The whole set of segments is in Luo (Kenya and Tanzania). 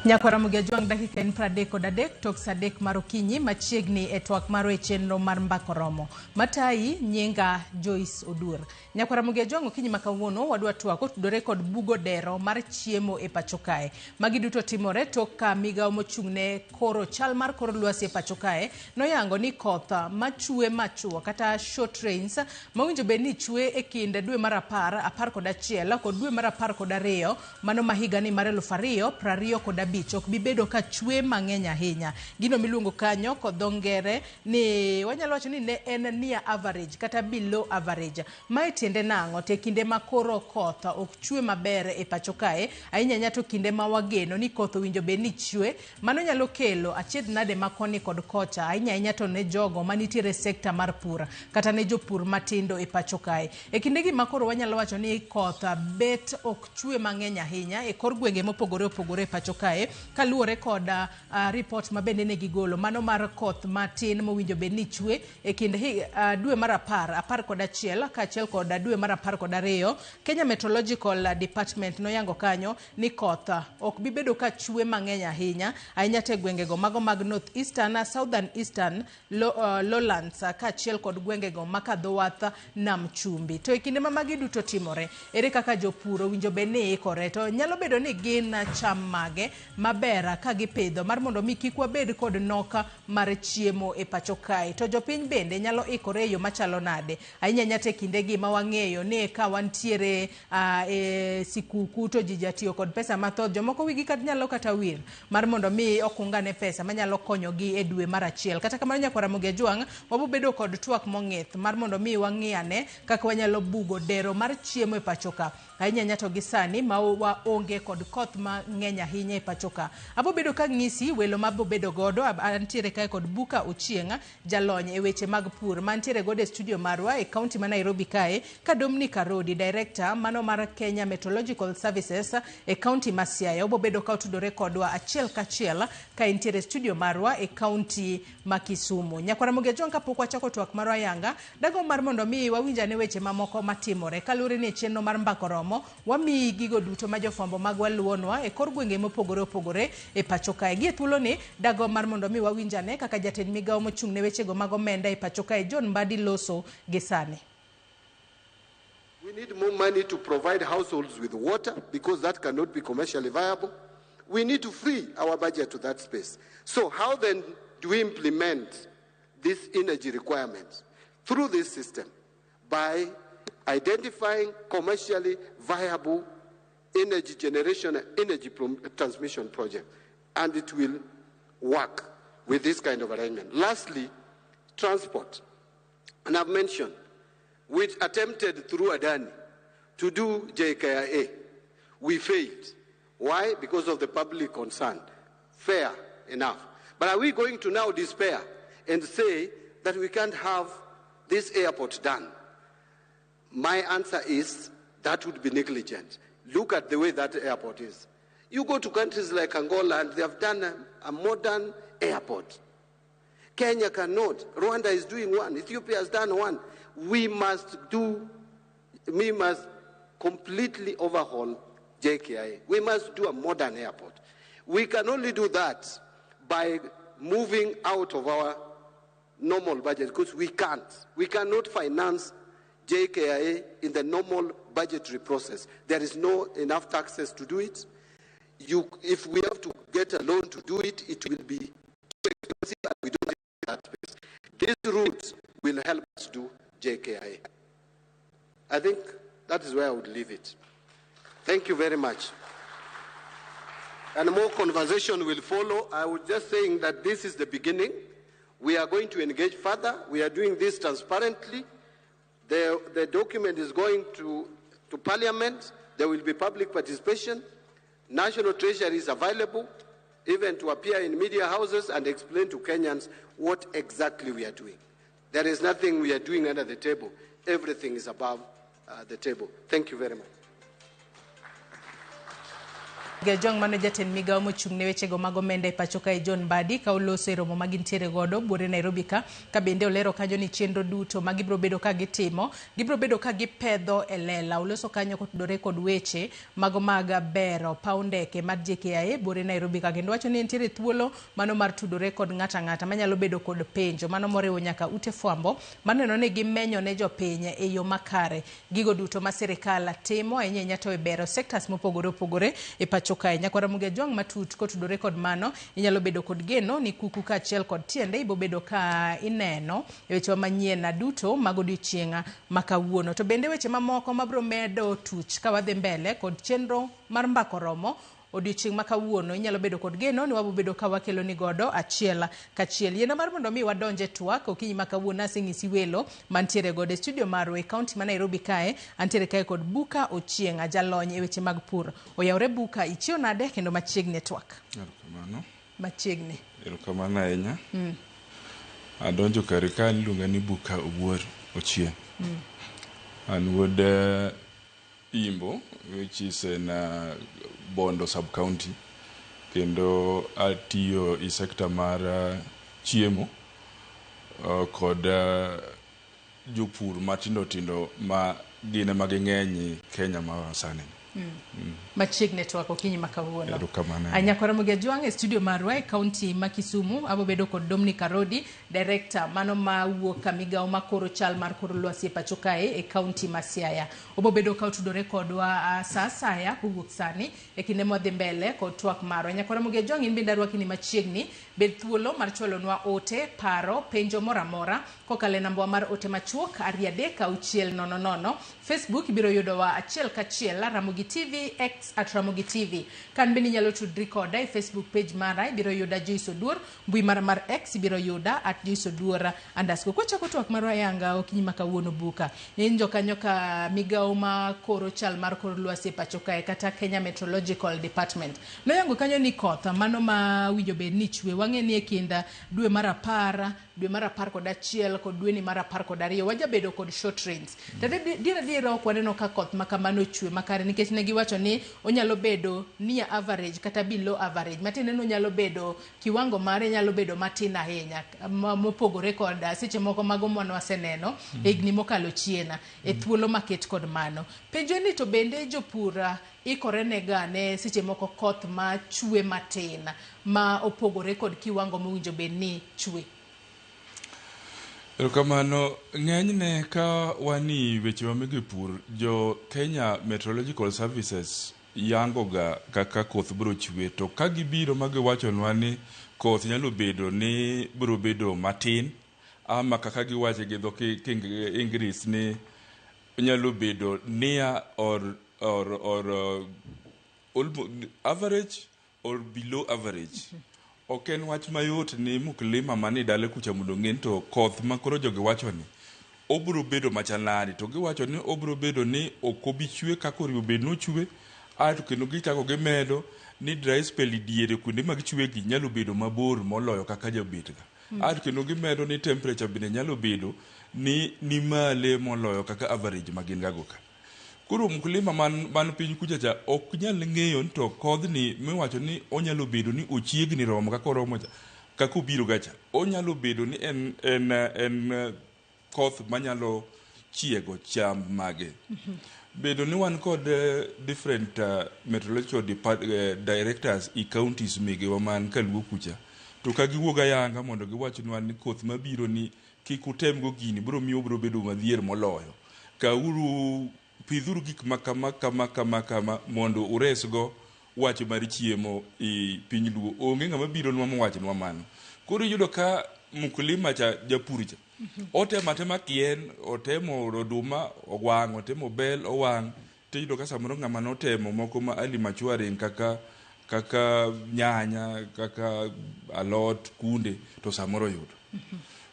Nyakwaramugia juang dakika en 33 tok sadek marokinyi machiegni e twak maro e chenro mar mbako romo. Matai nyenga Joyce Odur. Nyakwaramugia juang okinyi makawuono wadwa twako tudore kod bugo dero mar chiemo e pacho kae. Magi duto timore tok ka migao mochungne koro chal mar kor lwasi e pacho kae noyango ni koth machue machuo kata short rains mawinjo bed ni chue e kind dwe mar 10 kod achiel kod dwe mar 12 mano mahiga ni mar 2025 ok bibedo ka chue mang'eny ahinya. Gino miluongo kanyo kod dho ngere ni wanyalo wacho ni ne en near average kata below average. Mae tiende nang'o te kinde ma koro koth ok chue maber e pacho kae ahinya nyato kinde ma wageno ni koth winjo bed ni chue mano nyalo kelo achiedh nade makoni kod kocha ahinya to ne jogo manitiere sekta mar pur kata ne jopur matindo e pacho kae. E kinde gi makoro wanyalo wacho ni koth bet ok chue mang'eny ahinya e kor gwenge mopogore opogore e pacho kae kaluore kod report mabende ne gigolo mano mar koth matin mowinjo bed ni chue e kind dwe mar 10 kod achiel kaachiel kod dwe mar 12. Kenya Meteorological Department noyango kanyo ni koth ok bibedo ka chue mang'eny ahinya te gwengego mago mag North Eastern, Southern Eastern, Lowlands kaachiel kod gwengego makadho wath nam chumbi. To e kinde ma magi duto timore ere kaka jopur winjo bed ni ikore to nyalo bedo ni gin cham mage maber ka gipidho mar mondo mi kik wabed kod noka mar chiemo e pacho kae. To jopiny bende nyalo ikore yo machalo nade ahinya te kinde gi ma wang'eyo ni ka wantiere e sikuku to ji jatiyo kod pesa mathoth jomoko wigi kat nyalo kata wir mar mondo mi okungane pesa manyalo konyogi e dwe mar achiel. Kata kamano Nyakwaramugia juang wabobedo kod twak mong'ith mar mondo mi wang'iyane kaka wanyalo bugo dero mar chiemo e pacho ka ahinya to gisani ma waonge kod koth mang'eny ahinya e pacho ka. Abobedo ka ng'isi welo mabobedo godo antiere kae kod Buka Ochieng jalony e weche mag pur mantiere godo e studio marwa e kaunti ma Nairobi kae ka Dominic Arodi director mano mar Kenya Meteorological Services e kaunti ma Siaya obobedo ka otudore kodwa achiel kachiel ka intiere studio marwa e kaunti ma Kisumu. Nyakwaramugia juang kapok wachako twak marwa yanga dago mar mondo mi wawinjane weche mamoko matimore kalure ni chenro mar mbako romo wami gigo duto ma jofwambo mag waluonwa e kor gwenge mopogore opogore e pacho kae. Gie thuolo ni dago mar mondo mi wawinjane kaka jatend migao mochung' ne wechego mag omenda e pacho kae John Mbadi loso gisani. We need more money to provide households with water because that cannot be commercially viable. We need to free our budget to that space. So how then do we implement these energy requirements? Through this system, by identifying commercially viable energy generation and energy transmission project, and it will work with this kind of arrangement. Lastly, transport. And I've mentioned, we attempted through Adani to do JKIA. We failed. Why? Because of the public concern. Fair enough. But are we going to now despair and say that we can't have this airport done? My answer is that would be negligent. Look at the way that airport is. You go to countries like Angola and they have done a modern airport. Kenya cannot. Rwanda is doing one. Ethiopia has done one. We must completely overhaul JKIA. We must do a modern airport. We can only do that by moving out of our normal budget because we can't. We cannot finance JKIA in the normal budgetary process. There is no enough taxes to do it. If we have to get a loan to do it, it will be too expensive and we don't have that space. These routes will help us do JKIA. I think that is where I would leave it. Thank you very much. And more conversation will follow. I was just saying that this is the beginning. We are going to engage further. We are doing this transparently. The document is going to Parliament. There will be public participation. National Treasury is available, even to appear in media houses and explain to Kenyans what exactly we are doing. There is nothing we are doing under the table. Everything is above the table. Thank you very much. Jong mano jatend migao mochung' ne wechego mag omenda e pacho kae John Mbadi ka oloso e romo magintiere godo buore Nairobi ka bende olero kanyo ni chenro duto ma gibro bedo ka gitimo gibro bedo ka gipedho e lela. Oloso kanyo kotudore kod weche mago mag bero paw ndeke mar JKIA buore Nairobi ka kendo wacho ni nitiere thuolo mano mar tudore kod ng'ata manyalo bedo kod penjo mano moriwo nyaka ute fwambo maneno ni gimenyo ne jopiny e yo makare gigo duto ma sirikal timo ahinya to e bero sectors mopogore opogore e pacho kae. Nyakwara Jong matut kotudore kod mano inyalo bedo kod geno ni kuku ka achiel kod tiende ibo bedo ka ineno e weche manyien duto mag odiochieng' makawuono. To bende weche mamoko mabro medo tuch ka wadhi mbele kod chenro mar mbako romo odiochieng' makawuono inyalo bedo kod geno ni wabo bedo ka wakelo ni godo achiel kachiel. Yiena mar mondo mi wadonje twak okinyi makawuono aseng'isi welo mantiere godo e studio marwa e kaunti ma Nairobi kae antiere kae kod Buka Ochieng' jalony e weche mag pur. Oyawre Buka, ichio nade kendo machiegni twak? Erokamano. Machiegni. Erokamano ahinya. Adonjo kare ka iluonga ni Buka Ochieng'. An wuod Imbo, which is in Bondo sub-county, kendo atiyo i sekta mar chiemo kod jopur matindo ma gine maging'eny Kenya ma sani. Machiegni twak okinyi makawuono. Erokamano. Nyakwara Jong e studio marwa e kaunti ma Kisumu abo bedo kod Dominic Arodi, director mano ma wuok ka migao makoro chal mar kor lwasi e pacho kae e kaunti ma Siaya. Obo bedo ka utudore kodwa sa asaya kowuok sani e kinde modhi mbele kod twak marwa. Nyakwara Jong in bende arwaki ni machiegni bed thuolo mar chwalonwa ote, paro, penjo moramora kokale namba mar ote machuok 33600. Facebook biro yudowa achiel kachiel Ramogi TV X @Ramogi TV. Kan bende nyalo tudri koda e Facebook page mara biro yuda Joyce Odur, mbui mar X biro yuda @Joyce Odur _ Kochako twak marwa yanga okinyi makawuono Buka. Injo kanyo ka migao ma koro chal mar kor lwasi e pacho kae kata Kenya Meteorological Department. Noyango kanyo ni koth mano ma winjo bed ni chwe wang'e ni e kinda dwe mar 10 kod achiel kod dwe ni mar 10 kod 2 wajabedo kod short rains. Diera ok waneno ka koth makamano chwe makare nikech ne giwacho ni onyalo bedo near average kata below average. Matiende ni onyalo bedo kiwango mare nyalo bedo matin ahinya mopogore kod seche moko mago mwana waseneno higni mokalo chiena e thuolo maket kod mano. Penjo ni to bende jopur ikore nega ne seche moko koth ma chwe matin ma opogore kod kiwango mowinjo bed ni chwe. Erokamano, ng'enyne ka wani weche mamege pur jo Kenya Meteorological Services yangoga kaka koth biro chwe to ka gibiro magiwachonwa ni koth nyalo bedo ni biro bedo matin ama kaka giwache gi dho English ni nyalo bedo near or average or below average. Oken wach mayot ni muklima mani dale kucha mondo ng'en to koth makoro jogi wacho ni obro bedo machalani to giwacho ni obro bedo ni okobi chwe kako riyo bed no chwe ato kendo gichako gimedo ni dry spell diere kuonde mag chwe gi nyalo bedo mabor moloyo kaka jabetga. Ato kendo gimedo ni temperature bende nyalo bedo ni male moloyo kaka average magin gago ka. Kuro mkulima man piny kuchacha ok nyal ng'eyo to kodhni miwacho ni onyalo bedo ni ochiegni romo kaka oromo kaka obiro gacha. Onyalo bedo ni en koth manyalo chiego cham mage. Bedo ni wan kod different meteorological directors i counties migewa man kaluo kucha. To ka giwuoga yanga mondo giwachnwa ni koth mabiro ni kik utem go gini biro miyo biro bedo madhier moloyo. Kauru pidhuru gik makama mondo uresgo wacho mar chiemo i piny luo. Onge ng'ama biro nwa mowachnwa mano. Koro yudo ka mkulima cha japur cha otema kien, otemo oduma owang', otemo bel owang', tiyudo ka samoro ng'ama notemo moko ma ali machwari kaka nyanya, kaka alot, kunde to samoro yudo.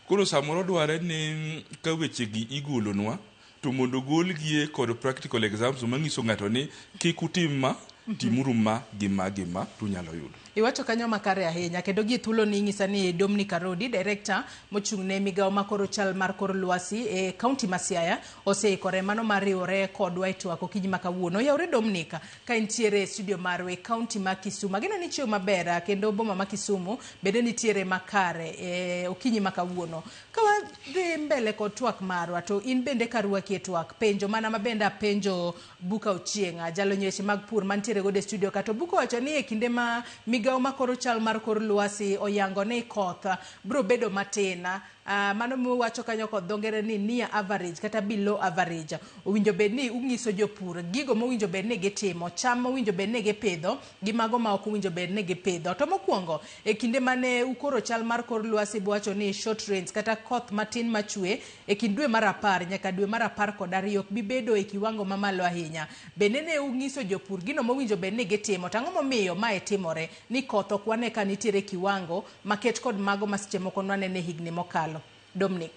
Koro samoro dware ni ka wechegi igolonwa to mondo golgie kod practical exams manyiso ng'ato ni kik utim ma timuru ma gima tunyalo yudo. Iwacho kanyo makare ahinya kendo gi thuolo ni ng'isa ni Dominic Arodi, director mochung' ne migawo makoro chal mar kor lwasi e kaunti ma Siaya, oseikore mano mariwore kodwa e twak okinyi ma kawuono. Yawre Dominic ka intiere e studio marwa e kaunti ma Kisumu. Ageno ni chiew maber kendo boma ma Kisumu bende nitiere makare e okinyi ma kawuono. Ka wadhi mbele kod twak marwa to in bende karwaki e twak penjo mana mabenda penjo Buka Ochienga jalonyo weche mag pur mantiere go e studio ka to Buka wacho ni e kinde ma migawo makoro chal mar kor lwasi oyango ni koth bro bedo matina. Mano wacho kanyo kod dongere ni near average kata below average. Owinjo bed ni ung'iso jopur gigo mowinjo bed ni gitimo, cham mowinjo bed ni gipidho gi mago ma ok owinjo bed ni gipidho. To mokwongo e kinde mane ukoro chal mar kor lwasi wacho ni short rains kata koth matin machwe e kind dwe mar 10 nyaka dwe mar 12 ok bi bedo e kiwango mamalo ahinya. Bende ne ung'iso jopur gino mowinjo bed ni gitimo. Tang'o momiyo mae timore ni koth ok wane ka nitiere kiwango maket kod mago masiche moko nwanene higni mokalo. Dominic.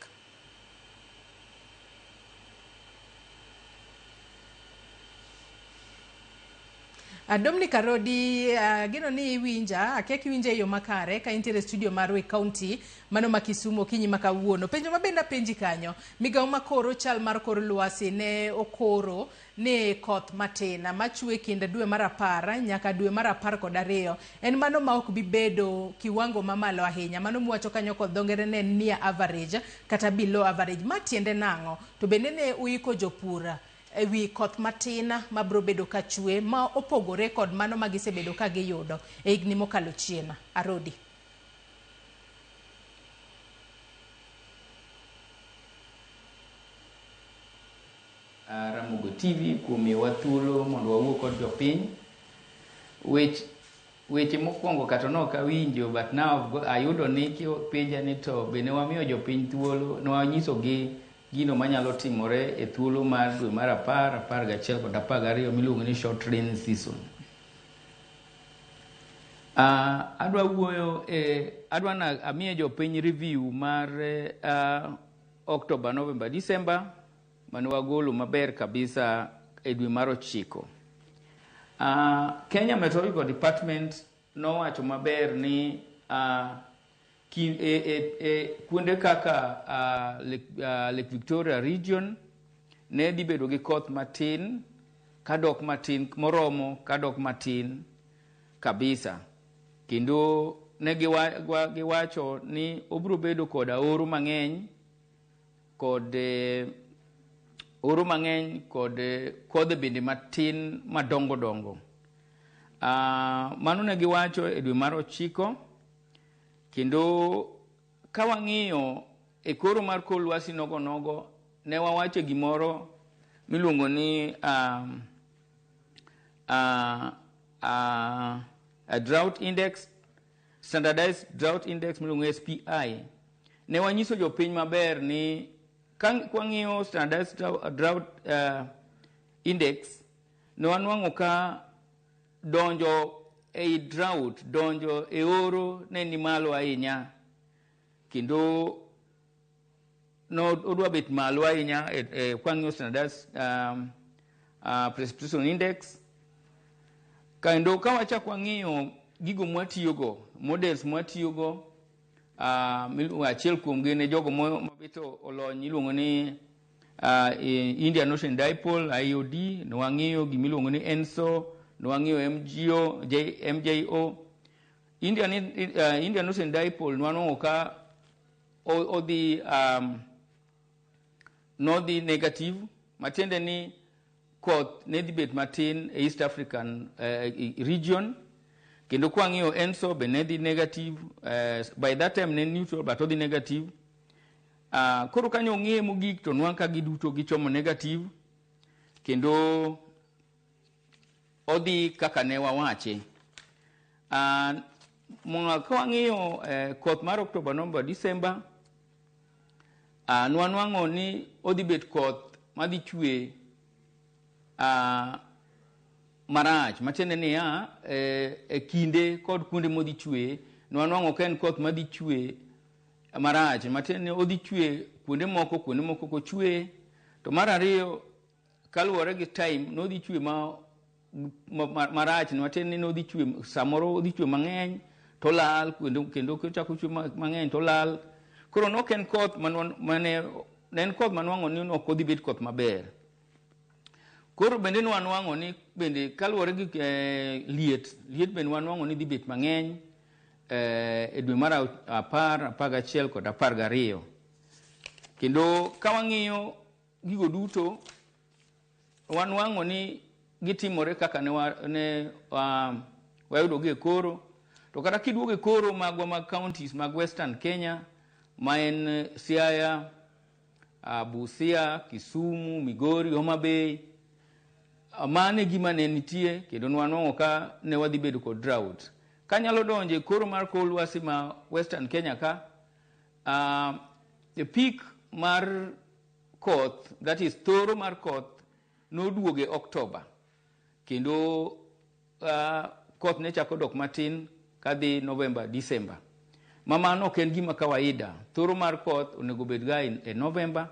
Dominic Arodi, gino ni winja, akeki winja yo makare ka intere studio marwe county mano ma Kisumu okinyi ma kawuono. Penjo mabenda penji kanyo, migawo makoro chal mar kor lwasi ne okoro ne koth matina machwe kind dwe mar 10 nyaka dwe mar 12. En mano ma ok bi bedo kiwango mamalo ahinya. Mano muwacho kanyo kod dongere ne near average kata below average. Matiende nang'o? To bende ne uiko jopura ewi koth matina ma bro bedo ka chwe ma opogore kod mano ma gisebedo ka giyudo e higni mokalo chien. Arodi. Ramogo TV kumiwa thuolo mondo wawuo kod jopiny. Weche mokwongo kata nok awinjo, but now ayudo ni penja ni to bende wamiyo jopiny thuolo, nwanyisogi gino manyalo timore e thuolo mar dwe mar 10, 11 kod 12 miluongo ni short rain season. Adwa na amiye jopiny review mar October, November, December mane wagolo maber kabisa e dwe mar 9. Kenya Meteorological Department nowacho maber ni kuonde kaka Lake Victoria region ne di bedo gi koth matin kadok matin moromo kadok matin kabisa. Kendo ne giwacho ni obro bedo kod oro mang'eny kod kodhe bende matin madongo dongo. Mano ne giwacho e dwe mar 9. Kendo ka wang'iyo e koro mar kor lwasi nogo ne wawacho gimoro miluongo ni a drought index, standardized drought index miluongo SPI. Ne wanyiso jopiny maber ni kwang'iyo standardized drought index ne wanwang'o ka donjo e drought, donjo e oro ne ni malo ahinya. Kendo no odwa bet malo ahinya kwang'iyo standardized precipitation index. Kendo ka wachak wang'iyo gigo mwatiyogo, models mwatiyogo, achiel kuom gin jogo mabito olony iluongo ni Indian Ocean Dipole IOD, no wang'iyo gimiluongo ni ENSO, no wang'iyo MJO. Indian Ocean Dipole no wanwang'o ka nodhi negative, matiende ni koth ne dhi bet matin e East African region. Kendo kwang'iyo ENSO be ne dhi negative, by that time ne neutral but odhi negative. Koro kanyo ng'iye mogik to nwang' ka giduto gichomo negative. Kendo odhi kaka ne wawache. Ka wang'iyo koth mar October, November, December, nwang'o ni odhi bet koth madhi chwe marach. Matiende ni e kinde kod kuonde modhi chwe nwang'o ka en koth madhi chwe marach. Matiende ni odhi chwe kuonde moko kochwe. To mar ariyo kaluwore gi time nodhi chwe ma marach ni watin ni no dhi chwe samoro dhi chwe mang'eny to lal kendo kochako chwe mang'eny to lal. Koro no ken koth mane nen koth manwang'o ni ok odhi bet koth maber. Koro bende wanwang'o ni bende kaluwore gi liet bende wanwang'o ni dhi bet mang'eny e dwe mar 10, 11 kod 12. Kendo ka wang'iyo gigo duto wanwang'o ni gitimore kaka ne wayudogi e koro. To kata kiduogo e koro magwa mag counties mag Western Kenya ma en Siaya, Busia, Kisumu, Migori, Homa Bay, mane gima ne nitie kendo wanwang'o ka ne wadhi bedo kod drought. Kanyalo donje koro mar kor lwasi ma Western Kenya ka, the peak mar koth, that is thoro mar koth, noduoge October. Kendo koth ne chako dok matin kadhi November, December. Mano ok en gima kawaida. Thoro mar koth onego bed ga e November.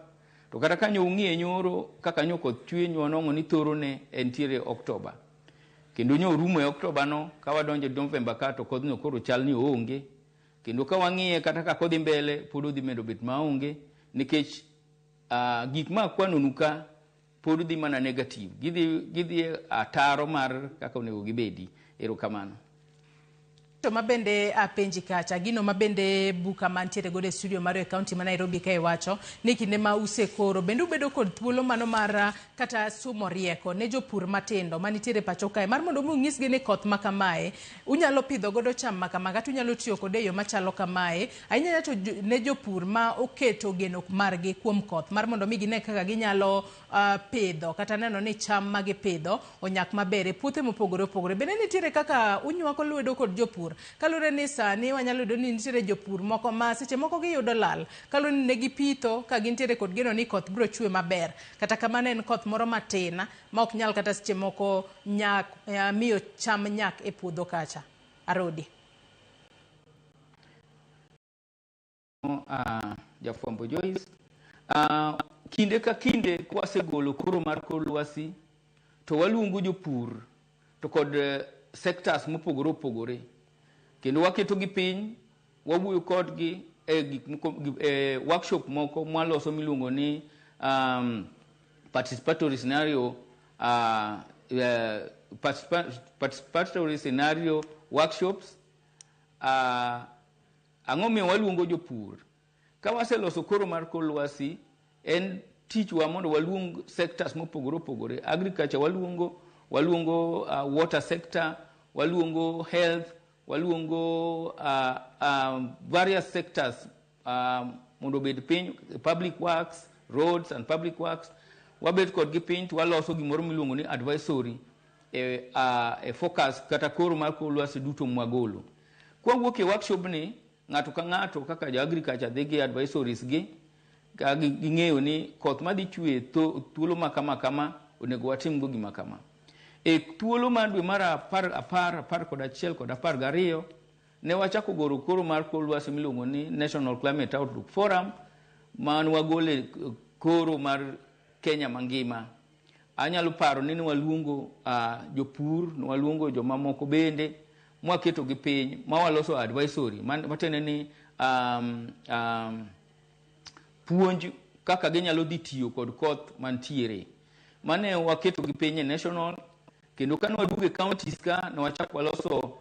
To kata kanyo ung'iye nyoro kaka nyo koth chwe nwanong'o ni thoro ne entiere October. Kendo nyo rumo e October no ka wadonje November ka to kodhno koro chal ni oonge. Kendo ka wang'iye kata ka kodhi mbele pod odhi medo bet maonge nikech gik ma kwanonu ka pod dhi mana negative. Gidhi ataro mar kaka onego gibedi. Erokamano. To mabende apenji kacha gino mabende buka mantiere gode studio mar county ma Nairobi ka iwacho ni kinde ma usekoro bende ubedo kod thuolo mano mar kata sumo rieko ne jopur matindo manitiere pacho kae mar mondo mung'isgi ni koth ma kamae unyalo pidho godo cham ma kamaga to unyalo tiyo kode yo machalo kamae ahinya to ne jopur ma oketo geno margi kuom koth mar mondo mi gine kaka ginyalo pidho kata neno ni cham ma gipidho onyak maber e puothe mopogore opogore bende nitiere kaka unywako lwedo kod jopur kalure ni sani wanyalo yudo ni nitiere jopur moko ma seche moko giyudo lal kalure ni negi pitho ka gintiere kod geno ni koth biro chwe maber kata kamano en koth moro matin ma ok nyal kata seche moko nyak miyo cham nyak e puodho kacha. Arodi Jafwambo Joyce kinde ka kinde kwasegolo koro mar kor lwasi to waluongo jopur to kod sectors mopogore opogore kendo waketo gi piny wawuoyo kodgi workshop moko mwaloso miluongo ni participatory scenario workshops. Ang'o miyo waluongo jopur? Ka waseloso koro mar kor lwasi en tich wa mondo waluong sectors mopogore opogore. Agriculture waluongo water sector, waluongo health, waluongo various sectors mondo bed piny, public works, roads and public works. Wabed kod gi piny to waloso gimoro miluongo ni advisory focus kata koro mar kor lwasi duto mwagolo. Kwa wuok e workshop ni ng'ato ka ng'ato kaka ja agriculture dhi gi advisories gi ka ging'eyo ni koth madhi chwe thuolo ma kama onego watim go gima kama. E thuolo mar dwe mar 10, 11 kod 12 ne wachako goro koro mar kor lwasi miluongo ni National Climate Outlook Forum man wagole koro mar Kenya mangima. Anyalo paro ni waluongo jopur, waluongo jomamoko bende mwaketo gi piny mawaloso advisory matene ni puonj kaka ginyalo dhi tiyo kod koth mantiere. Mane waketo gi piny e national kendo kane waduogo e counties ka ne wachako waloso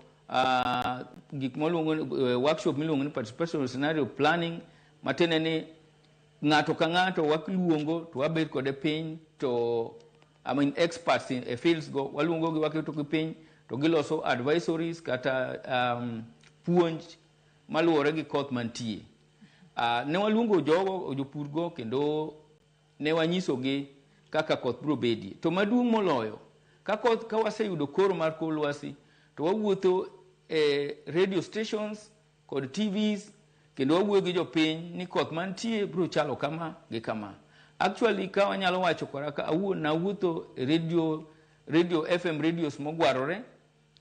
gik maluongo workshop miluongo ni participatory scenario planning matene ni ng'ato ka ng'ato waluongo to wabed kode piny to experts in fields go waluongo gi waketo gi piny to giloso advisories kata puonj maluwore gi koth mantie. Ne waluongo jopur go kendo ne wanyisogi kaka koth biro bedie. To maduong' moloyo ka waseyudo koro mar kor lwasi to wawuotho radio stations kod TVs kendo wawuoyo gi jopiny ni koth mantie biro chalo kama gi kama. Actually ka wanyalo wacho koraka nawuotho radio FM radios mogwarore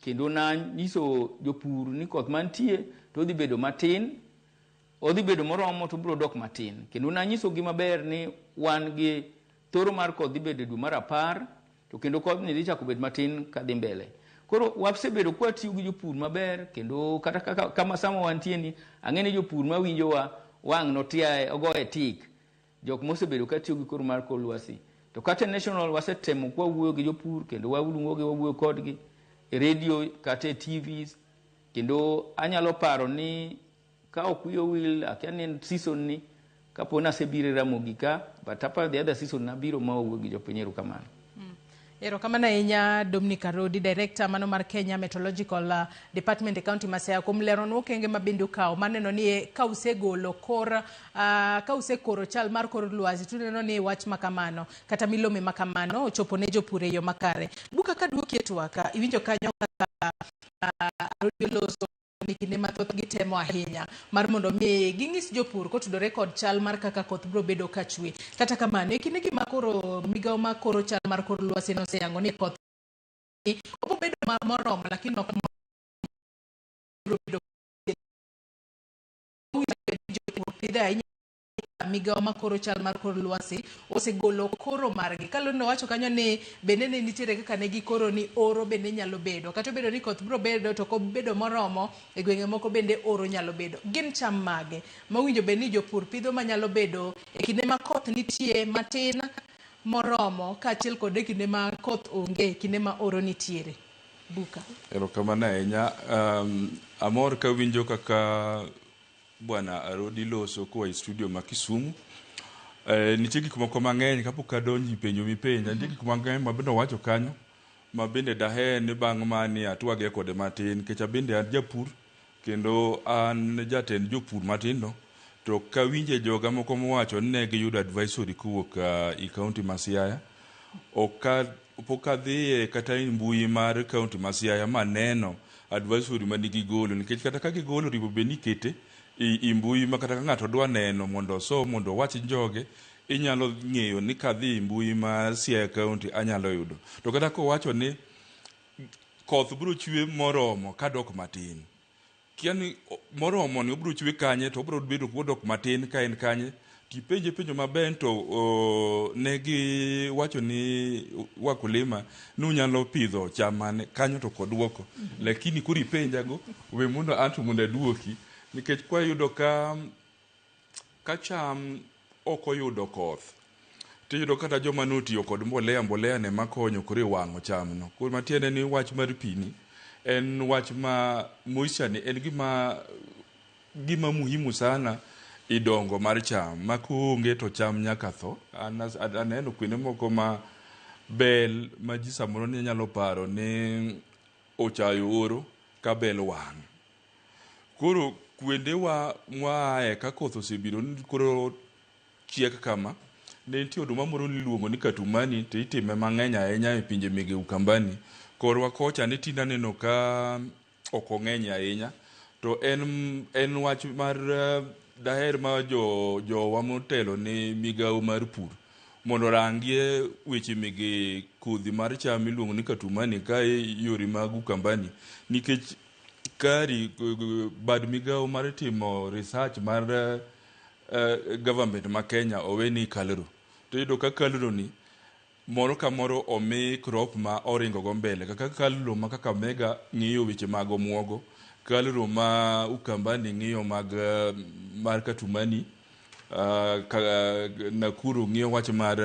kendo na nyiso jopur ni koth mantie to dhi bedo matin, odhi bedo moromo to biro dok matin. Kendo na nyiso gi maber ni wan gi thoro mar koth dhi bedo dwe mar 10 to kendo koth ni dhi chako bet matin kadhi mbele. Koro wasebedo kwa tiyo gi jopur maber, kendo kata kama sama wantie ni ang'eni jopur mawinjowa wang' notiae ogoye tik, jok mosebedo ka tiyo gi kor mar kor lwasi. To kata national wasetemo kwa wuoyo gi jopur, kendo waluongogi wawuoyo kodgi e radio kata e TVs, kendo anyalo paro ni ka ok wiyo wil akia ni season ni kapo nasebiro Ramogi ka, but apa the other season nabiro ma wawuoyo gi jopiny. Erokamano. Erokamano ahinya Dominic Arodi, Director mano mar Kenya Meteorological Department e County ma Siaya, kuom leronwa okenge mabende ukawo maneno ni ka usegolo ka usekoro chal mar kor lwasi tuneno ni wach makamano kata milome makamano ochopo ne jopur e yo makare. Buka ka duoki e twaka iwinjo kanyo kaka Arodi oloso ni kinde mathoth gitemo ahinya mar mondo mi ging'is jopur kotudore kod chal mar kaka koth biro bedo ka chwe. Kata kamano e kinde gima koro migawo ma koro chal mar kor lwasi noseyango ni koth obo bedo moromo lakini ok biro bedo jopur pidhe ahinya migawo ma koro chal mar kor lwasi osegolo koro margi. Kalonno wacho kanyo ni bende ne nitiere kaka ne gikoro ni oro bende nyalo bedo, kata bedo ni koth biro bedo to ko bedo moromo e gwenge moko bende oro nyalo bedo. Gin cham mage mawinjo bende ni jopur pidho manyalo bedo e kinde ma koth nitie matin moromo kaachiel kod e kinde ma koth onge, kinde ma oro nitiere? Buka. Erokamano ahinya. Amor ka winjo kaka Bwana Arodi loso kwa studio ma Kisumu. Nitie gik moko mang'eny kapok adonji penjo mipenja, nitie gik mang'eny mabende wacho kanyo mabende daher ni bang' mani atwage kode matin, kecha bende an japur kendo an jatend jopur matindo, to ka winje joga moko mowacho ni ne giyudo advisory kowuok i kaunti ma Siaya. Pok adhiye kata i mbui mar kaunti ma Siaya maneno advisory manigigolo, nikech kata ka gigolo ribo be nikete i mbui ma kata ka ng'ato dwa neno mondo mondo wach joge inyalo ng'eyo ni kadhi mbui ma Siaya County anyalo yudo. To kata ko wacho ni koth biro chwe moromo kadok matin, kiani moromo ni obiro chwe kanye to obiro bedo kodok matin ka en kanye, penjo maber to negi wacho ni wakulima nunyalo pidho cham kanyo to kodwoko. Lakini kuri penjago we mondo anto mondo duoki, nikech kwa yudo ka cham oko yudo koth tiyudo kata joma notiyo kod mbolea ne makonyo kore wang'o cham no. Koro matiende ni wach mar pini en wach ma moisha ni en gima muhimu sana i dongo mar cham, ma kuonge to cham nyaka tho. Aneno kwene moko ma bel ma ji samoro ni nyalo paro ni ochayo oro ka bel wang'. Koro kwendewa mwae ka koth osebiro koro chiek kama, ne nitie oduma moro niluongo ni katumani, to itime mang'eny ahinya e pinje mege Ukambani. Korwa kocha ni tinda neno ka ok ong'eny ahinya, to en wach mar daher ma jowa motelo ni migawo mar pur mondo rangie weche mege kodhi mar cham miluongo ni katumani ka yore mag Ukambani, nikech kari bad migawo mar timo research mar government ma Kenya oweni Kaluro. To yudo ka Kaluro ni moro ka moro omi crop ma oringo go mbele, kaka Kaluro ma Kakamega ng'iyo weche mag omuogo, Kaluro ma Ukambani ng'iyo mar katumani, Nakuru ng'iyo wach mar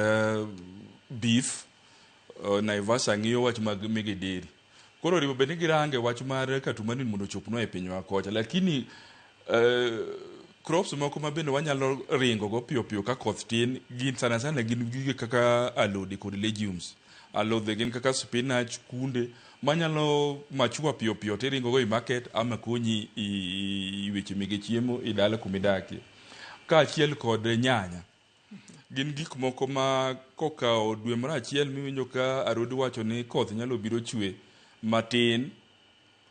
beef, Naivasha ng'iyo wach mag mege dairy. Koro ribo bende girange wach mar katumani mondo chopno e pinywa kocha, lakini crops moko mabende wanyalo ringo go piyo ka koth tin gin sana gin gige kaka alode kod legumes. Alode gin kaka spinach, kunde manyalo machua piyo tiringo go i market ama konyi i weche mege chiemo i dala kumidakie. Kaachiel kod nyanya gin gik moko ma kokao dwe mar achiel miwinjo ka Arodi wacho ni koth nyalo biro chwe matin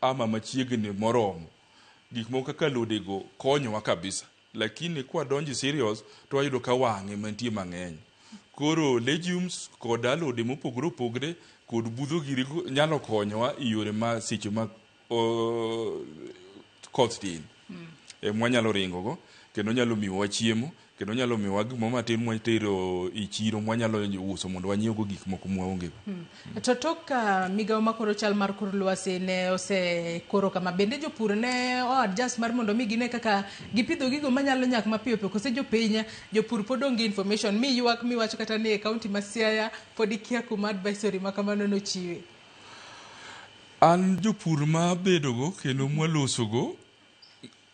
ama machiegni moromo. Gik moko kaka alode go konyowa kabisa, lakini kwa donji serious to wayudo ka wang'e mantie mang'eny. Koro legumes kod alode mopogore opogore kod budho giri nyalo konyowa i yore ma seche ma koth tin. Mwanyalo ringo go kendo nyalo miyowa chiemo kendo nyalo miwa gik moko matin mwatero i chiro mwanyalo uso mondo wanyiewgo gik moko mwaonge go. To tok migawo makoro chal mar kor lwasi ne osekoro kama, bende jopur ne adjust mar mondo mi gine kaka gipidho gigo manyalo nyak mapiyo piyo, kose jopiny jopur pod onge information mi ywak miwacho kata ni e kaunti ma Siaya pod ikia kuma advisory ma kamano nochiwe? An jopur ma bedogo kendo mwalosogo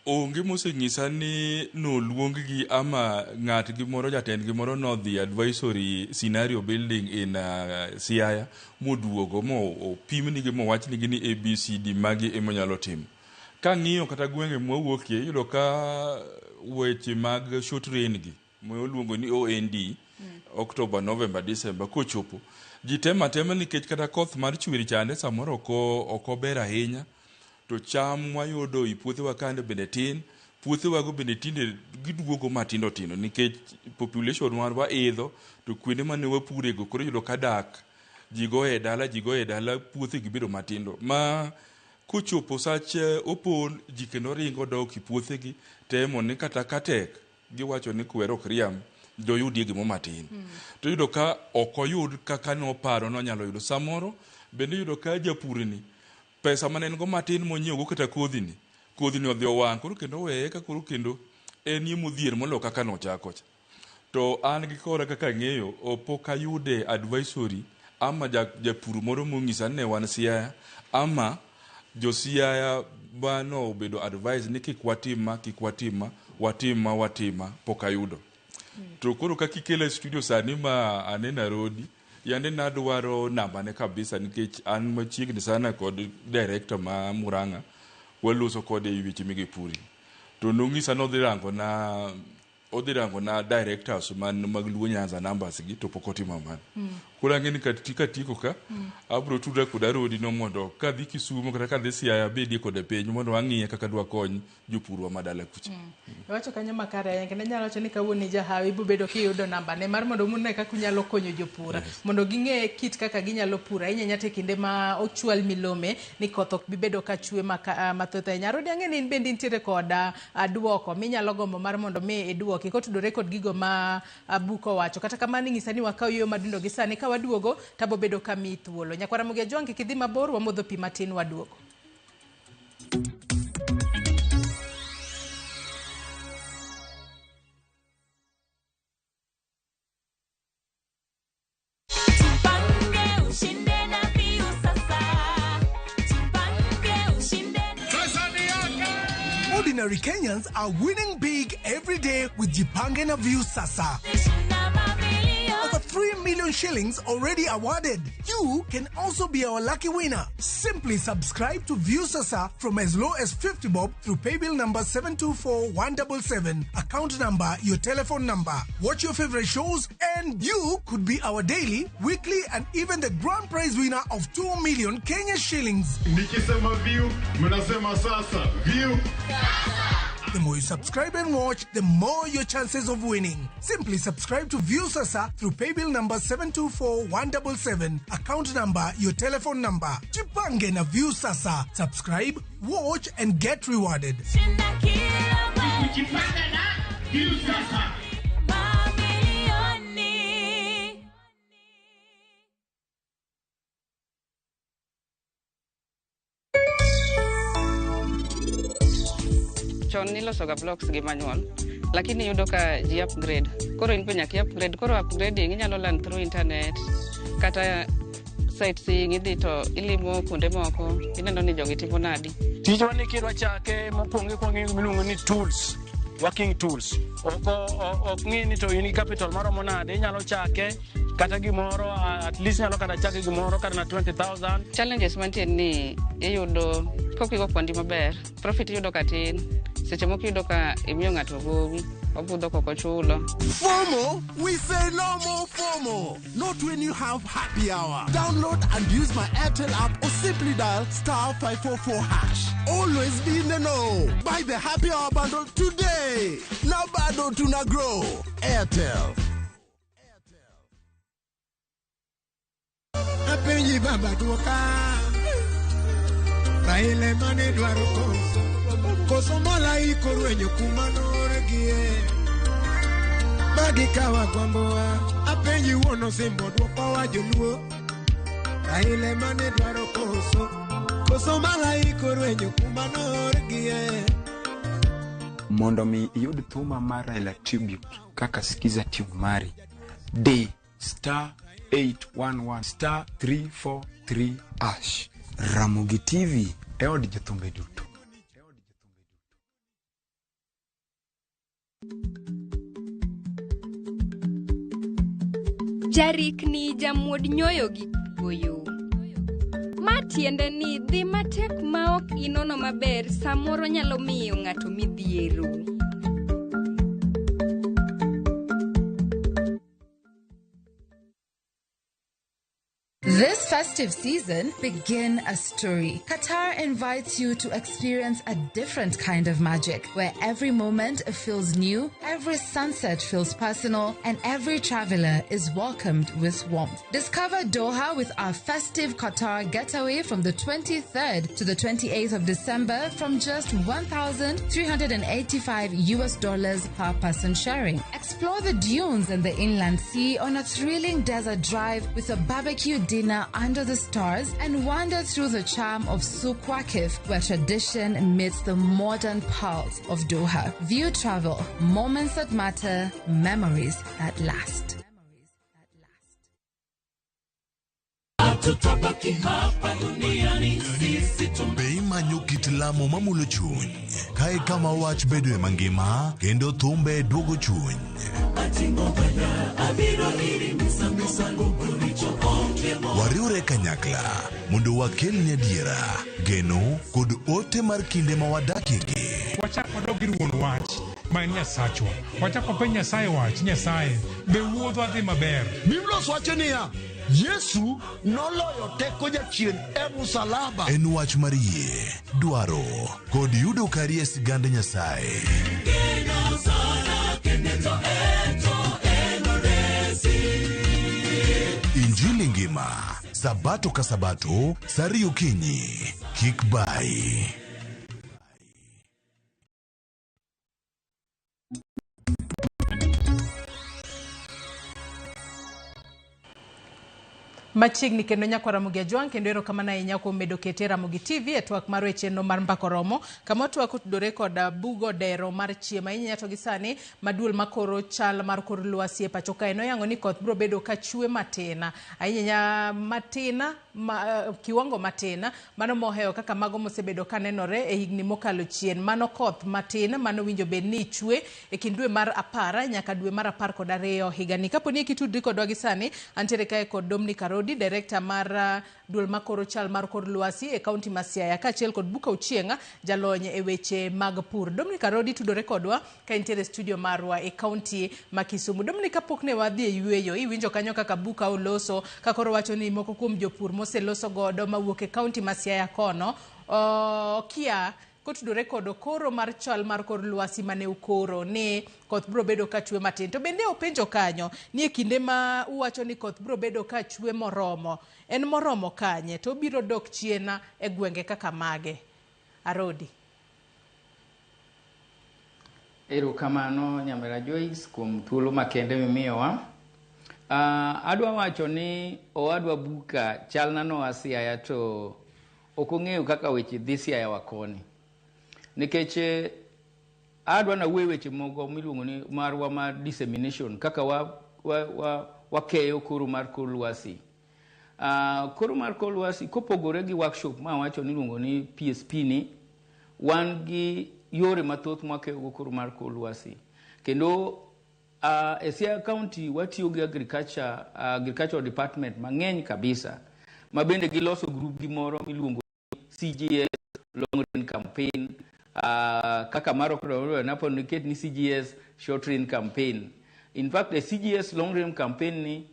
onge moseng'isa ni noluong-gi ama ng'at gimoro jatend gimoro nodhi advisory scenario building in Siaya moduogo opimnigi mowachnigi ni ABCD magi emonyalo timo. Kang'iyo kata gwenge mwawuokie yudo ka weche mag short rain gi mwoluongo ni OND October, November, December kochopo ji tema nikech kata koth mar chwiri chande samoro ok ober ahinya, to cham wayudo i puothewa kande bende tin, puothewago bende tinde giduogo matindo tindo nikech population marwa idho, to kuonde mane wapurego koro yudo ka dak ji goe dala puothegi bedo matindo ma kochopo sach opon ji kendo ringo dok i puothegi temo ni kata katek giwacho ni kwer ok riam doyudie gimo matin. To yudo ka ok oyud kaka noparo nonyalo yudo. Samoro bende yudo ka japurni pesa manen go matin monyiewogo kata kodhini odhi owang', koro kendo weye ka koro kendo en modhier molo kaka nochako cha. To an gi kora kaka ng'eyo opok ayude advisory ama japur moro mong'isa ne wan Siaya ama jo Siaya bano obedo advice ni kik watima pok ayudo. To koro kakikele studio sani ma anena rodi yande nadwaro namba ne kabisa nikech an machiegni sana kod director ma Murang'a waloso kode i weche mige puri. To nong'isa odhi rango na directors man mag Luo Nyanza numbers gi to pok otimo man. Koro ang'eni katiko ka abro tudra kod Rodi no mondo kadhi Kisumu kata kadhi Siaya bedie kod piny mondo ang'iye kaka dwa kony jopurwa madala kucha. Wacho kanyo makare ahinya, kendo nyalo wacho ni kawuono jahawi ibo bedo kiyudo namba ne mar mondo mune kaka unyalo konyo jopur mondo ging'e kit kaka ginyalo pur ahinya nyate kinde ma ochwal milome ni koth ok bibedo ka chwe mathoth ahinya. Rodi ang'e ni in bende intiere kod duoko minyalo gombo mar mondo mi iduoki kotudore kod gigo ma buko wacho. Kata kamano ing'isa ni wakaw yo madundo gi sani ka waduogo tabo bedo kami thuolo. Nyakwara Mugia Jwangi kidhi mabor wamodho pi matin waduogo. Ordinary Kenyans are winning big every day with Jipange na View Sasa. Over 3 million shillings already awarded. You can also be our lucky winner. Simply subscribe to View Sasa from as low as 50 bob through paybill number 724177, account number, your telephone number. Watch your favorite shows and you could be our daily, weekly and even the grand prize winner of 2 million Kenya shillings. Nikisema View, mnasema Sasa. View Sasa. The more you subscribe and watch, the more your chances of winning. Simply subscribe to View Sasa through paybill number 724177, account number, your telephone number. Jipange na View Sasa. Subscribe, watch and get rewarded. Jipange na View Sasa. Chon nilosoga blocks gi manual, lakini yudo ka ji upgrade. Koro in penya ki upgrade, koro upgrading inyalo learn through internet, kata sightseeing idhi to ilimo kuonde moko, ineno ni jogi timo nadi. Tijwa ni kidwa chake mokwongo miluongo ni tools, working tools. Ok ng'i ni to in capital maromo nade, inyalo chake kata gimoro at least nyalo kata chake gimoro kata na 20,000. Challenges mantie ni iyudo kokigo kwandi maber, profit iyudo katin. Seche moko iyudo ka imiyo ng'ato gowi, obudho koko chulo. FOMO? We say no more FOMO. Not when you have happy hour. Download and use my Airtel app or simply dial *544#. Always be in the know. Buy the happy hour bundle today. Now bado tuna grow. Airtel. Apenyi baba tuoka. Baile mane dwaro koso. Koso mala ikoru enyo kumanore gie. Magi kawa kwamboa apenji wono simbo dwoko wa joluo Raile mane dwaro koso malaiko rwenyo kuma norgie Mondo mi iyud thuma mar Raila Tribute kaka sikiza tune mari D *811 *343 # Ramogi TV eod jothumbe duto. Jarik ni jamuod nyoyo gi goyo. Matiende ni dhi matek maok inono maber samoro nyalo miyo ng'ato midhiero. This festive season, begin a story. Qatar invites you to experience a different kind of magic where every moment feels new, every sunset feels personal, and every traveler is welcomed with warmth. Discover Doha with our festive Qatar getaway from the 23rd to the 28th of December from just $1,385 per person sharing. Explore the dunes and the inland sea on a thrilling desert drive with a barbecue dinner under the stars and wander through the charm of Souq Waqif, where tradition meets the modern pearls of Doha. View travel, moments that matter, memories that last. Be imanyo kit lamo mamulo chuny kae kama wach bedoe mangima kendo thumbe duogo chuny. Wariure kanyakla mondo wakelni adiera, geno kod ote mar kinde ma wadakiegi. Wachak wadogi ruon wach ma en Nyasachwa. Wachak wapeny Nyasaye wach, Nyasaye be wuodho adhi maber. Biblia wacho niya, Yesu noloyo teko jachien e msalaba. En wach mar yie, dwaro kod yudo kari e sigand Nyasaye. Injili ngima, sabato ka sabato, sari okinyi, kik bai. Machiegni kendo nyako Ramogi Ajwang' kendo ero kamana ahinya kuom medo kete Ramogi TV e twak mar wecheno mar mbako romo kama twak otudore kod bugo dero mar chiema inya to gi sani maduol makoro chal mar kor lwasi e pacho kae noyango ni koth biro bedo ka chwe matina ahinya matina kiwango matina mano moheo kaka mago mosebedo kanenore e higni mokalo chien mano koth matin mano winjo bed ni chwe e kind dwe mar 10 nyaka dwe mar 12 higani kaponi kitudri kodwa gi sani antere kae kod Dominic Arodi, director mar duol makoro chal mar kor lwasi e kaunti ma Siaya kaachiel kod Buka Ochienga jalony e weche mag pur. Dominic Arodi tudore kodwa ka intere studio marwa e kaunti ma Kisumu. Dominic, kapok ne wadhi e yueyo iwinjo kanyo kaka Buka oloso ka koro wacho ni moko kuom jopur moseloso godo mawuok e kaunti ma Siaya kono kia kotudore kod koro mar chal mar kor lwasi mane ukoro ni koth biro bedo ka chwe matin. To bende openjo kanyo ni e kinde ma uwacho ni koth biro bedo ka chwe moromo, en moromo kanye to biro dok chiena e gwenge kaka mage? Arodi. Erokamano Nyamera Joyce kuom thuolo makende mimiyowa. Adwa wacho ni owadwa Buka chalna no Siaya to ok ong'eyo kaka weche dhi Siaya wakoni. Nikech adwa na weche mogo miluongo ni marwa mar dissemination kaka wakeyo koro mar kor lwasi. Koro mar kor lwasi kopogore gi workshop ma wacho ni luongo ni PSP ni wan gi yore mathoth mwakeyo koro mar kor lwasi. Kendo e Siaya County watiyo gi agriculture department mang'eny kabisa ma bende giloso group gi moro miluongo CGS long range campaign kaka marokro napo niket ni CGS short range campaign. In fact the CGS long range campaign ni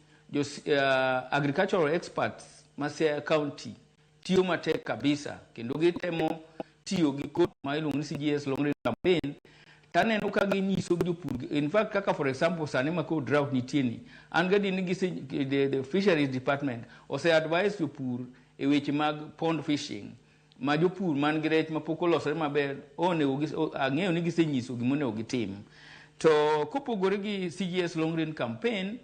agricultural experts ma Siaya County tiyo matek kabisa kendo gitemo tiyo gi kod ma iluongo ni CGS long range campaign taneno ka ginyiso jopur. In fact kaka for example sani ma ko drought nitieni an gadi ni the fisheries department ose advise jopur e weche mag pond fishing ma jopur man gi rech mapok olosore maber ang'eyo ni gisenyiso gimonego gitim. To kopogore gi CGS long range campaign,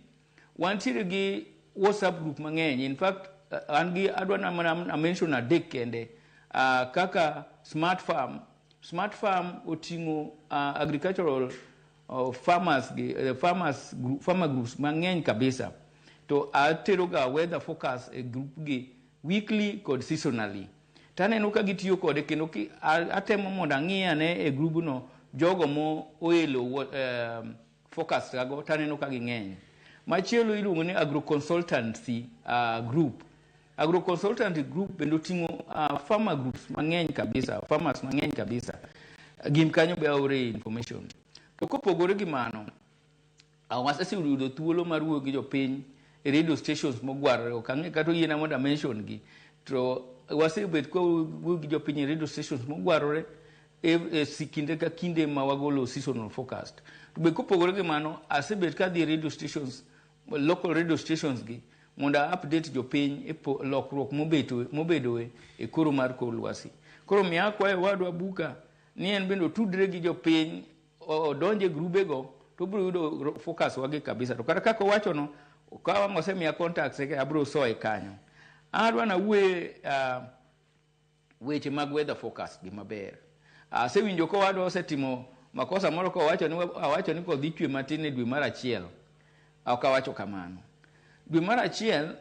wantiere gi WhatsApp group mang'eny. In fact, adwa na mention adek kende. Kaka Smart Farm. Smart Farm oting'o agricultural farmer groups mang'eny kabisa. To atero ga weather focus e group gi weekly kod seasonally. Taneno ka gitiyo kode kendo atemo mondo ang'iyane e group no jogo mo oelo focus gago taneno ka ging'eny. Machielo iluongo ni agro consultancy group. Agro consultancy group bendo tingo farmer groups mang'eny kabisa, farmers mang'eny kabisa. Gin kanyo be aore information. To kopogore gi mano, waseyudo thuolo mar wuoyo gi jopiny e radio stations mogwarore. Ok ang'e kata yiena mondo mention gi. To wasebet wuoyo gi jopiny e radio stations mogwarore e kinde ka kinde ma wagolo seasonal forecast. To be kopogore gi mano, asebet ka dhi radio stations, local radio stations gi mondo update jopiny e lokruok mobedoe e koro mar kor lwasi. Koro miya kwayo wadwa Buka ni en bende otudre gi jopiny, odonje grubego to biro yudo focus wage kabisa. To kata kaka owacho no, ka wang' osemiya contacts eke abiro soe kanyo. Adwa na weche mag weather forecast gi maber. Asewinjo ko wadwa osetimo makosa moro ko awacho ni kodhi chwe matin e dwe mar achiel. Ok awacho kamano. Dwe mar achiel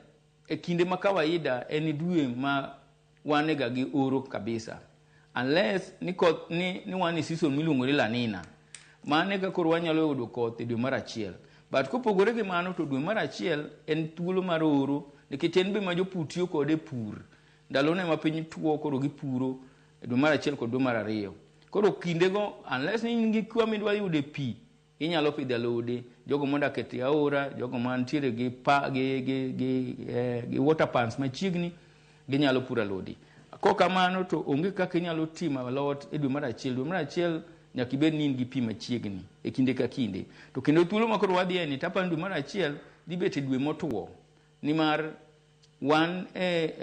e kinde ma kawaida en dwe ma wanega gi oro kabisa. Unless ni wan e season miluongo ni La Nina. Mane ka koro wanyalo yudo koth e dwe mar achiel. But kopogore gi mano to dwe mar achiel en thuolo mar oro nikech en be ma jopur tiyo kode pur. Ndalone ma piny tuo koro gipuro e dwe mar achiel kod dwe mar ariyo. Koro kindego unless ni in gi kwa midwa yude pi, inyalo pidho alode, jogo modak e aora, jogo mantiere gi water pans machiegni, ginyalo puro alode. Kokamano to onge kaka inyalo timo alot e dwe mar achiel. Dwe mar achiel nyaka ibed ni in gi pi machiegni e kinde ka kinde. To kendo thuolo ma koro wadhi ni tapa dwe mar achiel dhi bet e dwe motuo. Nimar wan e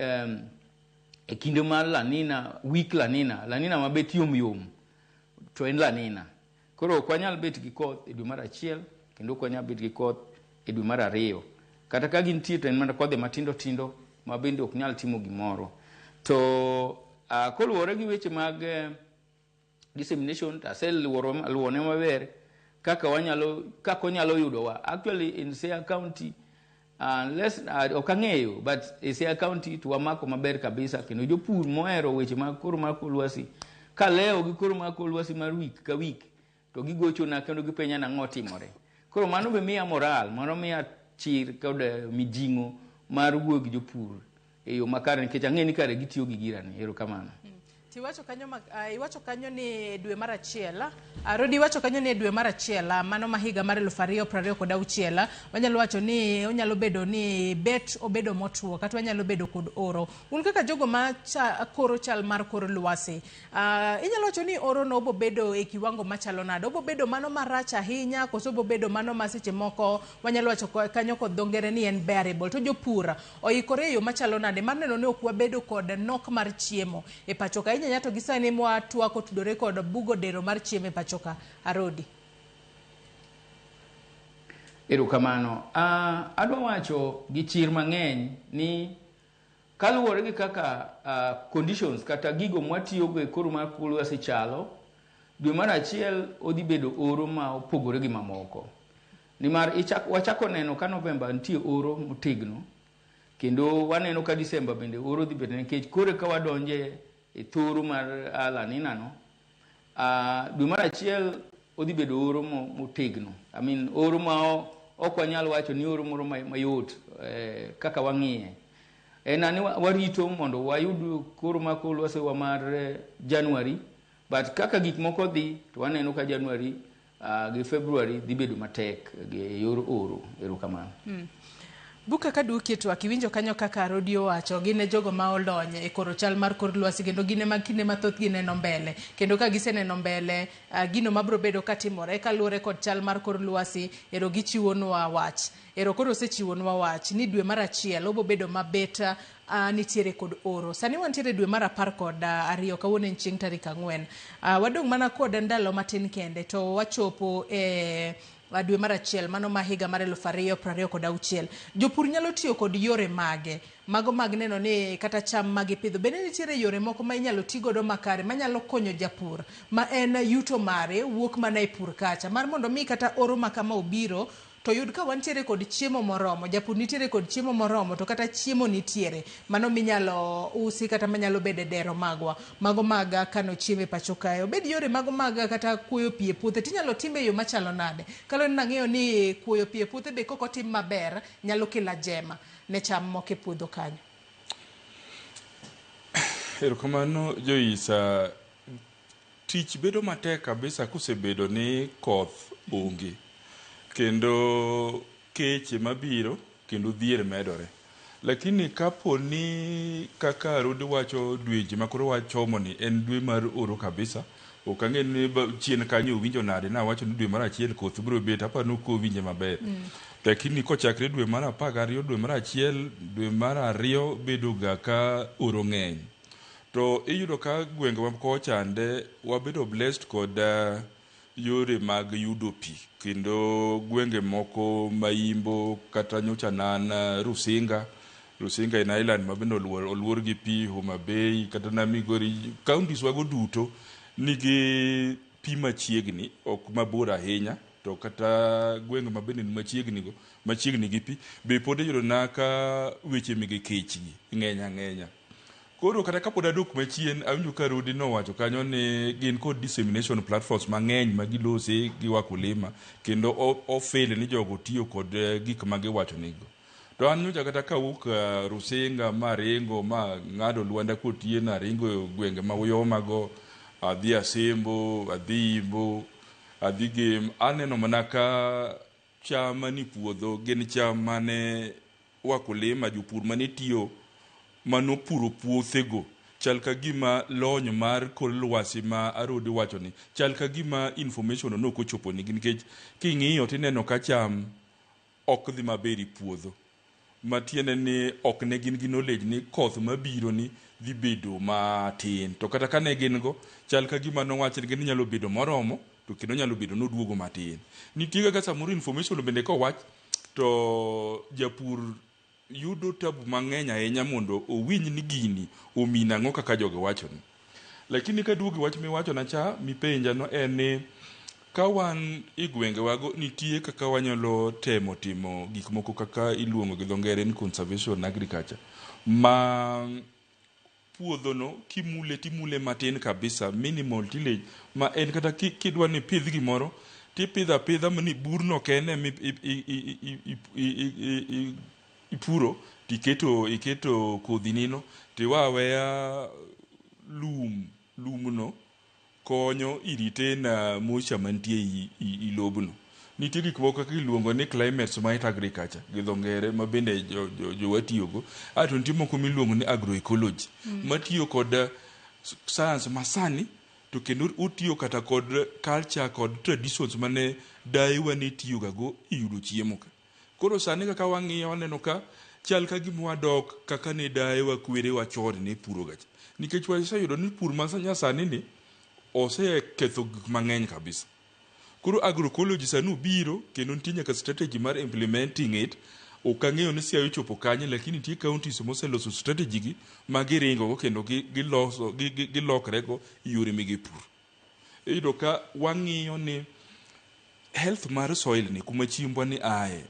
kinde mar La Nina, week La Nina ma bet yom to en La Nina. Koro ok wanyal bet gi koth e dwe mar achiel kendo ok wanyal bet gi koth e dwe mar ariyo. Kata ka gintie to en mana kodhe matindo tindo ma bende ok nyal timo gimoro. To koluwore gi weche mag dissemination, aseluone maber kaka onyalo yudowa. Actually in Siaya County, ok ang'eyo, but e Siaya County to wamako maber kabisa kendo jopur mohero weche mag koro mar kor lwasi ka leo gi koro mar kor lwasi mar week ka week to gigochona kendo gipenya nang'o timore. Koro mano be miya moral, mano miya chir kod mijing'o mar wuoyo gi jopur e yo makare nikech ang'e ni kare gitiyo gi girani. Erokamano. Iwacho kanyo ni dwe mar achiel, Rodi iwacho kanyo ni dwe mar achiel, mano ma higa mar 2026, wanyalo wacho ni onyalo bedo ni bet obedo motuo kata wanyalo bedo kod oro. Un kaka jogo ma koro chal mar kor lwasi, inyalo wacho ni oro no obo bedo e kiwango machalo nade? Obo bedo mano marach ahinya koso obo bedo mano ma seche moko wanyalo wacho kanyo kod dongere ni en bearable? To jopur oikore yo machalo nade mar neno ni ok wabedo kod nok mar chiemo e pacho ka nyato gisani mwa tuako tudore kod bugo dero mar chiemo e pachoka? Arodi. Erokamano. Adwa wacho gi chir mang'eny ni kaluwore gi kaka conditions kata gigo mwatiyogo e koro mar kor lwasi chalo, dwe mar achiel odhi bedo oro ma opogore gi mamoko. Nimar wachako neno ka November nitie oro motegno kendo waneno ka December bende oro dhi bedo nikech kore ka wadonje e thoro mar La Nina no. Dwe mar achiel odhi bedo oro motegno. Oro ma ok wanyal wacho ni oro moro mayot kaka wang'iye. Nani warito mondo wayud koro ma kor lwasi wa mar January, but kaka gik moko dhi to waneno ka January gi February dhi bedo matek gi yor oro. Erokamano. Buka kaduki to akiwinjo kanyo kaka Rodio wacho gine jogo ma olonye e koro chal mar kor lwasi kendo gine makine mathoth gineno mbele kendo ka giseneno mbele gino mabro bedo katimore kaluore kod chal mar kor lwasi ero gichiwonwa wach ero koro sechiwonwa wach ni dwe mar achiel obo bedo mabet nitiere kod oro. Sani wantiere dwe mar 12 kawuono en chieng' tarik 4. Wadong' mana kod ndalo matin kende to wachopo dwe mar achiel mano ma higa mar 2026. Jopur nyalo tiyo kod yore mage mago mag neno ni kata cham magipidho bende nitiere yore moko ma inyalo tigodo makare manyalo konyo japur ma en yuto mare wuok mana e pur kacha mar mondo mi kata oro makama obiro to yud ka wantiere kod chiemo moromo, japur nitiere kod chiemo moromo to kata chiemo nitiere mano minyalo usi kata manyalo bede dero magwa mago maga kano chiemo e pacho kae obed yore mago maga kata kuoyo pie puothe tinyalo time yo machalo nade kalo nang'eyo ni kuoyo pie puothe be koko tim maber nyalo kela jema ne cham moke puodho kanyo. Erokamano Joisa, tich bedo matek kabisa kusebedo ni koth onge kendo keche mabiro kendo dhier medore, lakini kapo ni kaka Rudi wacho dweje makoro wachomo ni en dwe mar oro kabisa, ok ang'e ni chien kanyo winjo nade na wacho ni dwe mar achiel koth biro bet apano ko winje maber lakini kochakre dwe mar 12 dwe mar achiel dwe mar 2 bedo ga ka oro ng'eny to iyudo ka gwenge mamko chande wabedo blessed kod yore mag yudo pi kendo gwenge moko maimbo kata nyocha nan Rusinga en island mabendo oluor gi pi, Homa Bay kata na Migori counties wago duto nigi pi machiegni ok mabor ahinya to kata gwenge mabende machiegni gi pi be pod iyudo naka weche mige kechgi ng'enya koro kata kapod adok machien awinjo ka Rudi nowacho kanyo ni gin kod dissemination platforms mang'eny magilose gi wakulima kendo ofele ni jogo tiyo kod gik magiwacho nigo to an nyocha kata kawuok Rusinga maringo ma ng'ado Luanda kotie na ringo gwenge mawuyo mago adhi Asembo adhi Imbo adhi Gem aneno mana ka chama ni puodho gin cham mane wakulima jopur mane tiyo mano puro puothego chal ka gima lony mar kor lwasi ma Rudi wacho ni chal ka gima information no kochopo ni nikech king'iyo tineno ka cham ok dhi maber puodho matiene ni ok ne gin gi knowledge ni koth mabiro ni dhi bedo matin to kata kane gin go chal ka gima nowacho ni nyalo bedo moromo to kendo nyalo bedo noduogo matin nitie kaka samoro information bende kowach to japur yudo tabu mang'eny ahinya mondo owinj ni gini omina ang'o kaka jogo wacho ni lakini ka duogi wach miwacho na cha mipenja no en ni ka wan igwenge wago nitie kaka wanyalo timo gik moko kaka iluongo gi dho ngere ni conservation agriculture ma puodho no timule matin kabisa minimal tillage ma en kata kidwa ni pidh gimoro tipidha mani burno kene ipuro iketo kodhi nino tiwaweya lumno konyo irite na mucha mantie ilobno nitie gik moko kaka iluongo ni climate smart agriculture gi dho ngere ma bende jowatiyogo ato nitie moko miluongo ni agroecology matiyo kod science masani to kendo utiyo kata kod culture kod traditions mane dayewa ne tiyogago iyudo chiemo ka koro sani kaka wang'iyo waneno ka chal ka gima wadok kaka ne dayewa kwerewa chon ne puro gacha nikech waseyudo ni pur masanyasani ni oseketho gik mang'eny kabisa koro agroecology sani biro kendo nitie nyaka strategy mar implementing it ok ang'eyo ni siayo chopo kanye lakini nitie counties moseloso strategy gi magiringo kendo gilokrego yore mege pur iyudo ka wang'iyo ni health mar soil ni kuma chiembwa ni aye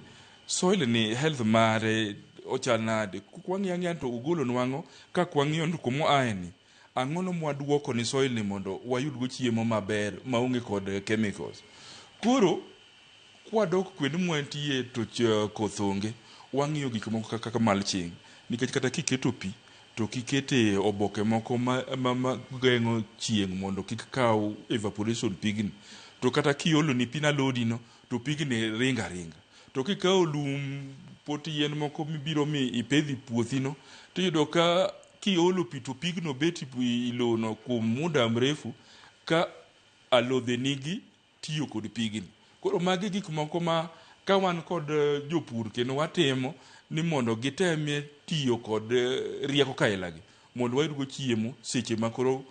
soil ni health mare ochanade kwang'iyang'ia to ugolo nwang'o ka kwang'iyo to kuma aye ni ang'ono mwaduoko ni soil ni mondo wayudgo chiemo maber maonge kod chemicals koro kwadok kwende mwantie to koth onge wang'iyo gik moko kaka mulching nikech kata kiketo pi to kikete oboke moko ma geng'o chieng' mondo kik kaw evaporation pigni to kata kiolo ni pi na lodi no to pigni ringa to kikawo lum pot yien moko mibiro mi ipedhi puothino tiyudo ka kiolo pi to pigno bet ilono kuom muda mrefu ka alodhe nigi tiyo kod pigni. Koro magi gik moko ma ka wan kod jopur kendo watimo ni mondo gitemie tiyo kod rieko kailagi mondo wayudgo chiemo seche ma kor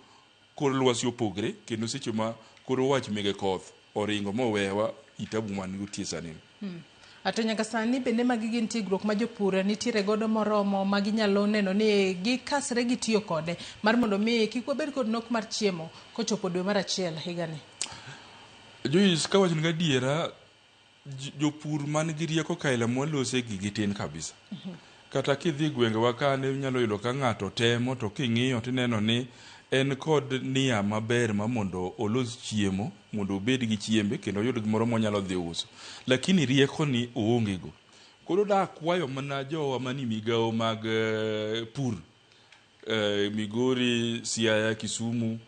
lwasi opogre kendo seche ma koro wach mege koth oringo mowewa itabu man gotie sani. Ato nyaka sani bende magi gin tiegruok ma jopur nitiere godo moromo ma ginyalo neno ni gikasre gitiyo kode mar mondo mi kik wabed kod nok mar chiemo kochopo dwe mar achiel higani. Joyce, ka wachni gadiera jopur man gi rieko kaila mwalose gigi tin kabisa. Kata kidhi gwengewa kane nyalo yudo ka ng'ato temo to king'iyo tineno ni en kod nia maber ma mondo olos chiemo mondo obed gi chiembe kendo oyud gimoro monyalo dhi uso, lakini rieko ni oonge go. Koro da kwayo mana jowa mani migawo mag pur, Migori, Siaya, Kisumu,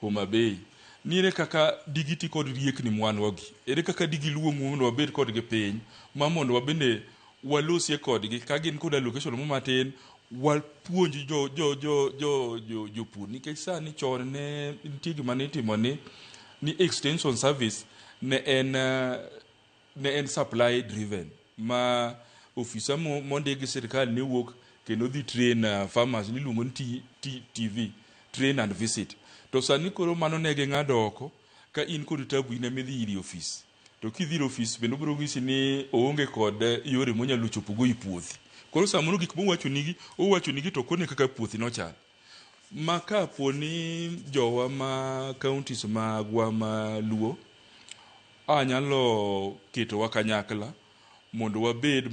Homa Bay, nire kaka digiti kod riekni mwanwagi, ere kaka digi luongo mondo wabed kod gi piny ma mondo wabende walosie kodgi ka gin kod allocation mo matin wapuonj jopur nikech sani chon ne nitie gima nitimo ni extension service ne en supply driven ma ofisa mondegi sirikal ne wuok kendo dhi train farmers niluongo ni TV train and visit. To sani koro mano ne ging'ado oko ka in kod tabu ine midhi iri ofis. To kidhi ofis bendo biro ng'isi ni oonge kod yore monyalo chopogo i puothi. Koro samoro gik mowacho nigi to kone kaka puothi no chal. Ma kapo ni jowa ma counties magwa ma Luo anyalo keto wakanyakla mondo wabed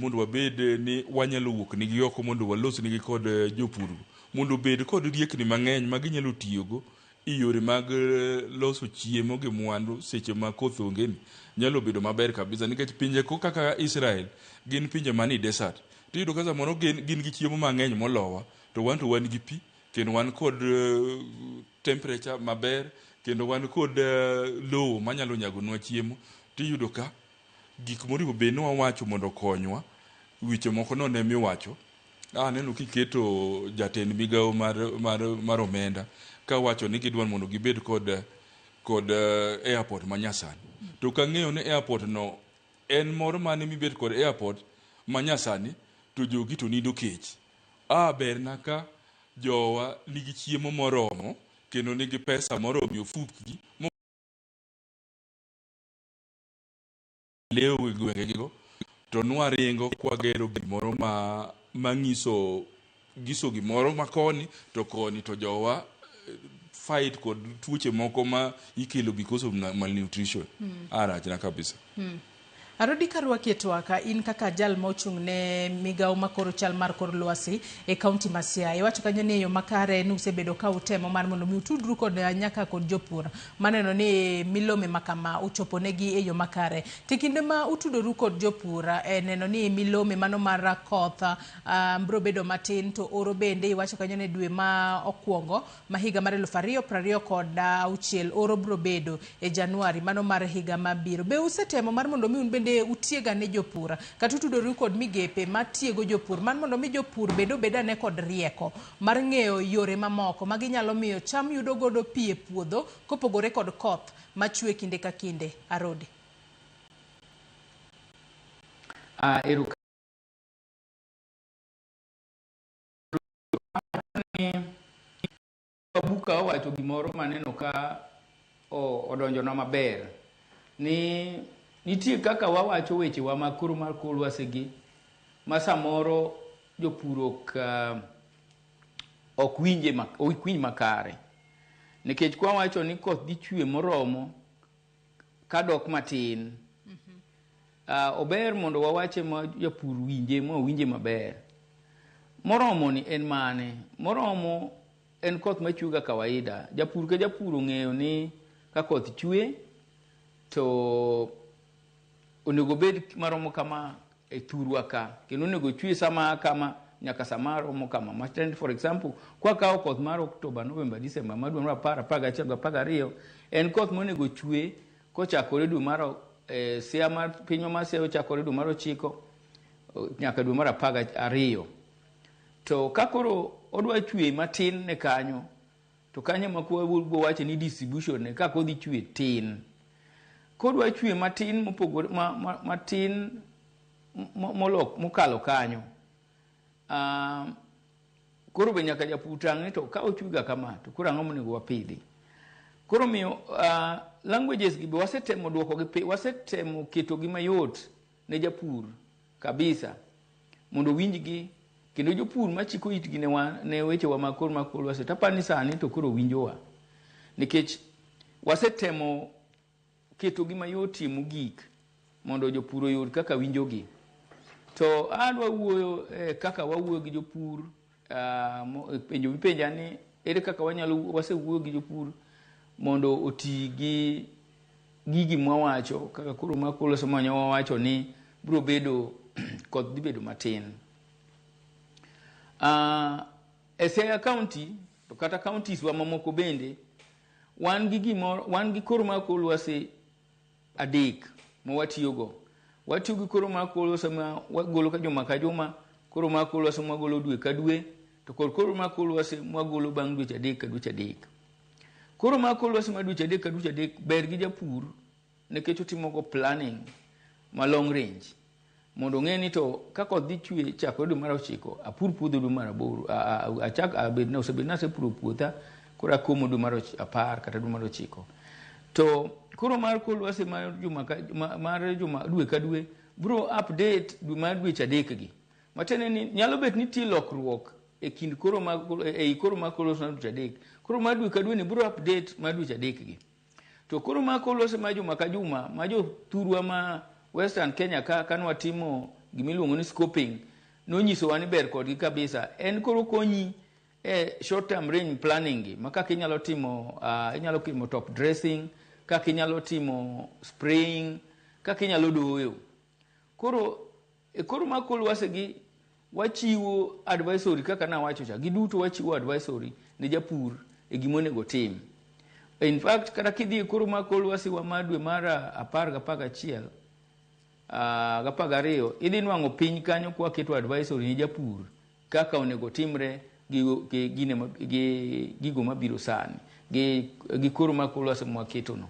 ni wanyalo wuok nigi oko mondo walos nigi kod jopur mondo bed kod riekni mang'eny ma ginyalo tiyogo iyore mag loso chiemo gi mwandu seche ma koth onge ni nyalo bedo maber kabisa nikech pinje ko kaka Israel gin pinje mani desert tiyudo ka samoro gin gi chiemo mang'eny molowa to wan gi pi kendo wan kod temperature maber kendo wan kod lowo manyalo nyagonwa chiemo tiyudo ka gik moriwo bed ni wawacho mondo konywa wiche moko no ne miwacho aneno kiketo jatend migawo mar omenda ka wacho ni gidwan mondo gibed kod airport manyasani to kang'eyo ni airport no en moro mane mibed kod airport manyasani to jogi to nido kech ber naka jowa nigi chiemo moromo kendo nigi pesa moromo ofukgi leo gwengego to nwaringo kwagero gimoro mang'iso gimoro makoni to koni to jowa fight kod tuoche moko ma ikelo because of malnutrition. Arachna kabisa. Arodi karwaki e twaka in kaka jal mochung ne migawo makoro chal mar kor lwasi e kaunti ma Siaya. Iwacho kanyo ni yo makare nusebedo ka utemo mar mondo mi utudru kod nyaka kod jopur maneno ni milome makama uchopo negi e yo makare. Tikinde ma utudoru kod jopur neno ni milome mano mar koth bro bedo matin to oro bende iwacho kanyo ni dwe ma okwongo ma higa mar 2026 oro bro bedo e Januari mano mar higa mabiro. Be usetemo mar mondo mi unbende utiega ne jopur kata utudoru kod migepe matiego jopur man mondo mi jopur bedane kod rieko mar ng'eyo yore mamoko ma ginyalo miyo cham yudo godo pi e puodho kopogore kod koth machwe kinde ka kinde. Arodi. Buka owacho gimoro maneno ka odonjona maber ni nitie kaka wawacho weche wa makuru mar kor lwasigi ma samoro jopur ok winj makare nikech kwa wacho ni koth dhi chwe moromo kadok matin. Ober mondo wawache ma japur winje maber. Moromo ni en mane? Moromo en koth machwe kawaida. Japur ka japur ong'eyo ni ka koth chwe to onego bed maromo kama e thurwa ka kendo onego chwe sama kama nyaka sama romo kama matend for example kwa kawo koth mar October, November, December ma dwe mar 10, 11, 12 en koth monego chwe kochakore dwe mar Siaya mar pinywa mar Siaya ochakore dwe mar 9 nyaka dwe mar 12. To kakoro odwa chwe matin ne kanyo, to kanyo makwa wacho ni distribution ne kako dhi chwe tin. Kodwa chwe matin mopogore matin molok mokalo kanyo. Koro be nyaka japur tang' ni to ka ochwiga kama to koro ang'o monego wapidhi. Koro miyo languages gi be wasetemo duoko gi wasetemo keto gi mayot ne japur kabisa mondo winjgi, kendo jopur machiko itgi ne wechewa mag kor mar lwasi tapani sani to koro winjowa, nikech wasetemo keto gi mayot mogik mondo jopur oyud kaka winjogi. To adwa wuoyo kaka wawuoyo gi jopur, penjo mipenja ni ere kaka wasewuoyo gi jopur mondo oti gi gigi mwawacho kaka koro mar lwasi wawacho ni biro bedo koth dhi bedo matin. Siaya County to kata counties wa mamoko bende wan gi koro mar lwasi adek ma watiyogo. Watiyo gi koro mar lwasi ma wagolo ka juma, koro mar lwasi ma wagolo dwe ka dwe, to koro mar lwasi ma wagolo bang' dweche adek ka dweche adek. Koro mar lwasi ma dweche adek ka dweche adek ber gi japur nikech otimogo planning ma long range mondo ng'e ni to kako dhi chwe chako dwe mar 9 apur puodho dwe mar 8 achak abedna osebedna asepuro puotha koro akomo dwe mar 10 kata dwe mar 9. To koro mar lwasi mar juma dwe ka dwe bro update dwe mar dweche adek gi, matene ni nyalo bet ni tie lokruok e kind koro mar lwasi mar dweche adek. Koro mar dwe ka dwe ni bro update mar dweche adek gi. To koro mar lwasi mar juma ka juma ma jo turwa ma Western Kenya kanwa timo gimiluongo ni scoping nonyiso wa ni ber kodgi kabisa. En koro konyi short term range planning gi, maka inyalo timo top dressing, kaka inyalo timo spraying, kaka inyalo doyo. Koro mar lwasi gi wachiwo advisory kaka na wacho cha, giduto wachiwo advisory ne japur e gimonego tim. In fact kata kidhi koro mar lwasi wa madwe mar 11 12 idhi nwang'o piny kanyo kwa keto advisory ni japur kaka onego timre gigo mabiro sani gi koro mar lwasi ma keto no.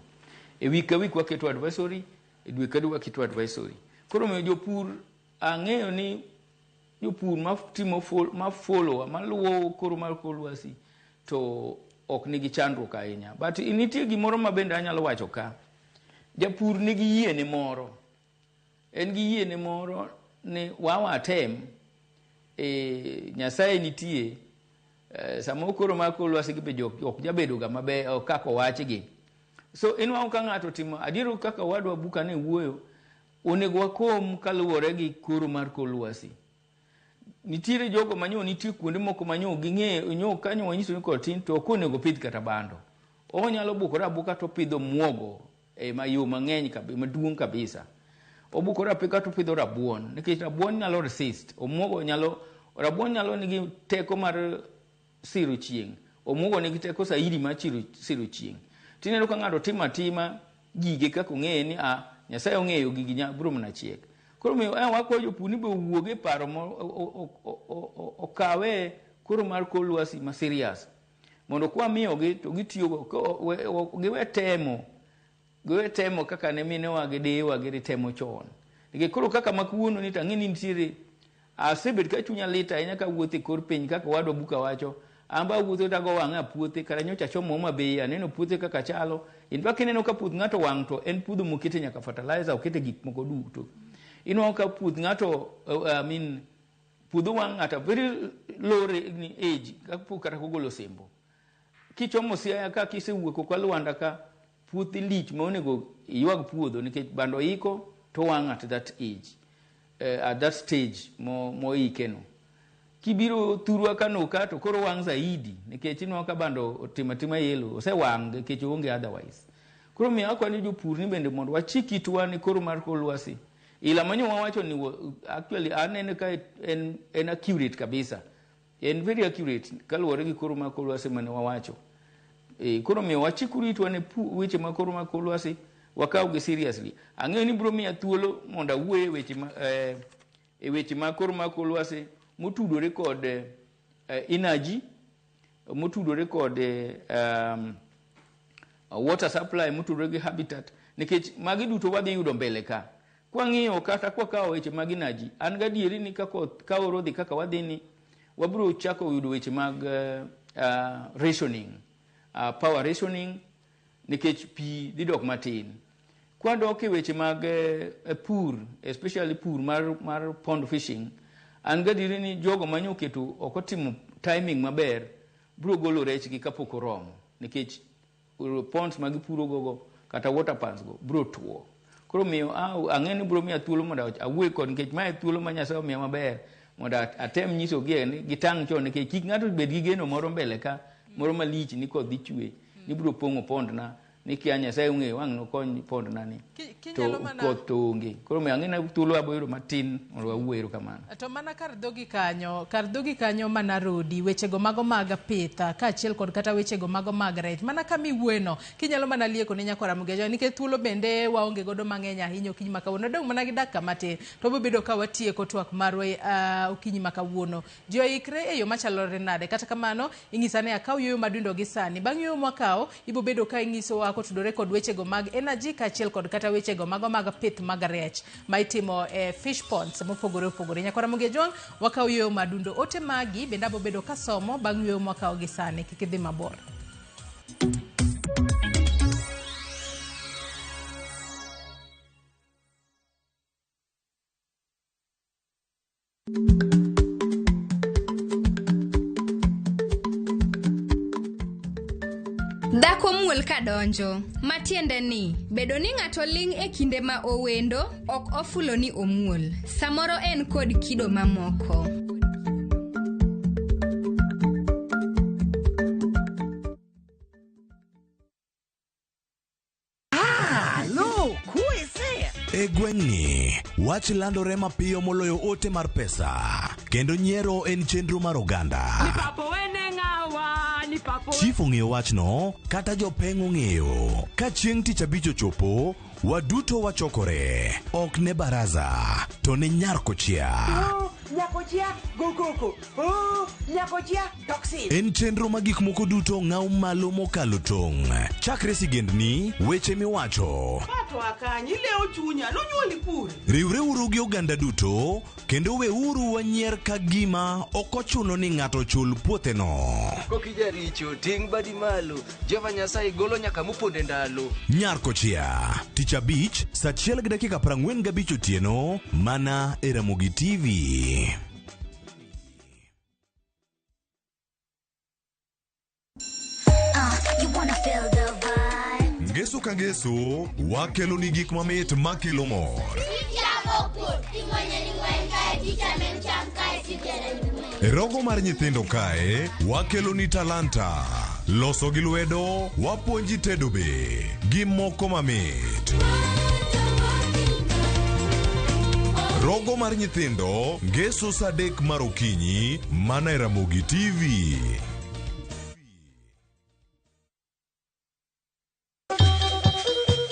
E wik ka wik waketo advisory, e dwe ka dwe waketo advisory. Koro miyo jopur ang'eyo ni jopur ma follow maluwo koro mar lwasi to ok nigi chandruok ahinya. But nitie gimoro ma bende anyalo wacho ka. Japur nigi yiene moro. En gi yiene moro ni wawatem Nyasaye nitie samo koro mar lwasi gi be ok jabedo ga maber kaka wachgi. So inwa ka ng'ato timo adiero kaka wadwa buka ne wuoyo onego wakom kaluwore gi koro mar lwasi. Nitiere jogo manyo nitie kuonde moko manyo ging'e kanyo wanyiso ni kotin to ok onego pidh kata bando. Onyalo bukore abuka to pidho muogo mayo mang'eny maduong' kabisa. Obukore apika to pidho rabuon nikech rabuon nyalo resist. Rabuon nyalo nigi teko mar siro chieng'. Omuogo nigi teko saidi mar siro chieng'. Tineno ka ng'ato tima gige kaka ong'e ni Nyasaye ong'eyo gigi biro mana chiek. Koro miyo wakwayo jopur ni be owuoge paro okawe koro mar lwasi ma serious mondo kwa miyogi to gitiyogo giwe temo kaka ne minewa gi dewa gi temo chon. Nikech koro kaka makwuono ni tang'e ni nitiere asebet ka chunya lita ahinya ka wuothe kor piny kaka wadwa buka wacho amba wuotho tago wang'a puothe kara nyocha chomo mabe aneno puothe kaka chalo. In fact ineno ka puoth ng'ato wang' to en puodho mokete nyaka fertilizer okete gik moko duto. Ineno ka puoth ng'ato puodho wang' ng'ato very low age kata kogolo sembo. Kichomo Siaya ka kisewuok ka Lwanda ka puothi lich ma onego ywag puodho nikech bando iko to wang' at that age, at that stage mo ikeno. Kibiro thurwa kano ka to koro wang' zaidi nikech inwa ka bando timatima yelo ose wang' nikech onge otherwise. Koro miyo akwani jopur ni bende mondo wachiki tuwa ni koro mar lwasi. Ila manyo wawacho ni actually anene ka en accurate kabisa. En very accurate kaluwore gi koro mar lwasi mane wawacho. Koro miyo wachikuru itwa ne weche ma koro mar lwasi wakaw gi seriously. Ang'eyo ni biro miya thuolo mondo awuoye weche e weche mag kor mako lwasi motudore kod energy, motudore kod water supply, motudore gi habitat, nikech magi duto wadhi yudo mbele ka. Kwang'iyo kata kwakawo weche mag energy, an gadieri ni ka oro dhi kaka wadhi ni, wabiro chako yudo weche mag rationing, power rationing, nikech pi dhi dok matin. Kwadok e weche mag pur, especially pur mar pond fishing, an gadieri ni jogo manyo keto okotimo timing maber biro golo rech gi kapok oromo, nikech ponds mag puro gogo kata water pans go biro tuo. Koro miyo ang'eni biro miya thuolo mondo awuoy kod, nikech mae thuolo ma Nyasaye omiya maber mondo atem nyiso gi tang' chon, nikech kik ng'ato bed gi geno moro mbele ka, moro malich ni kod dhi chwe ni biro pong'o pond na, ni kia Nyasaye ong'e wang' no kony pond na ni to koth to onge. Koro miyo ang'ena thuolo aboyro matin mondo awuoyro kamano. To mana kar dhogi kanyo mana rodi wechego mago mag pith kaachiel kod kata wechego mago mag rech, mana kama iwuoyno kinyalo mana lieko ne Nyakora Mugeja, nikech thuolo bende waonge godo mang'eny ahinya okinyi ma kawuono, dong mana gi dakika matin to bobedo ka watieko twak marwa okinyi ma kawuono. Ji oikre e yo machalore nade? Kata kamano ing'isa ni akaw yueyo madundo gi sani, bang' yueyo mwakawo ibobedo ka ing'isowa kotudore kod wechego mag energy kaachiel kod kata wechego mago mag pith mag rech ma itimo fish ponds mopogore opogore. Nyakora Mugeja wakaw yueyo madundo, ote magi bende abobedo kasomo bang' yueyo mwakawo gi sani, kik idhi mabor. Dhako muol kadonjo, matiende ni bedo ni ng'ato ling' e kinde ma owendo ok ofulo ni omuol, samoro en kod kido mamoko. E gweng'ni, wach landore mapiyo moloyo ote mar pesa, kendo nyiero en chenro mar oganda. Chief ong'eyo wachno, kata jopeng' ong'eyo. Ka chieng' tich abich ochopo, waduto wachokore, ok ne baraza, to ne Nyarkochia. Nyakochia gokoko, Nyakochia toxin. En chenro ma gik moko duto ng'aw malo mokalo tong'. Chakre sigendni, weche miwacho. Pato akanyi leo chunya, nonyuoli pur. Riwre uru gi oganda duto, kendo we uru wanyier ka gima ok ochuno ni ng'ato chul puotheno. Kokija richo, ting' badi malo, Jehova Nyasaye golo nyaka moponde ndalo. Nyarkochia, tich abich, saa 1:45 otieno, mana e Ramogi TV. Ngeso ka ngeso, wakelo ni gik mamit makelo mor. E rogo mar nyithindo kae, wakelo ni talanta. Loso gi lwedo, wapuonji tedo be, gi moko mamit. Rogo mar nyithindo, ngeso saa 3 mar okinyi, mana e Ramogi TV.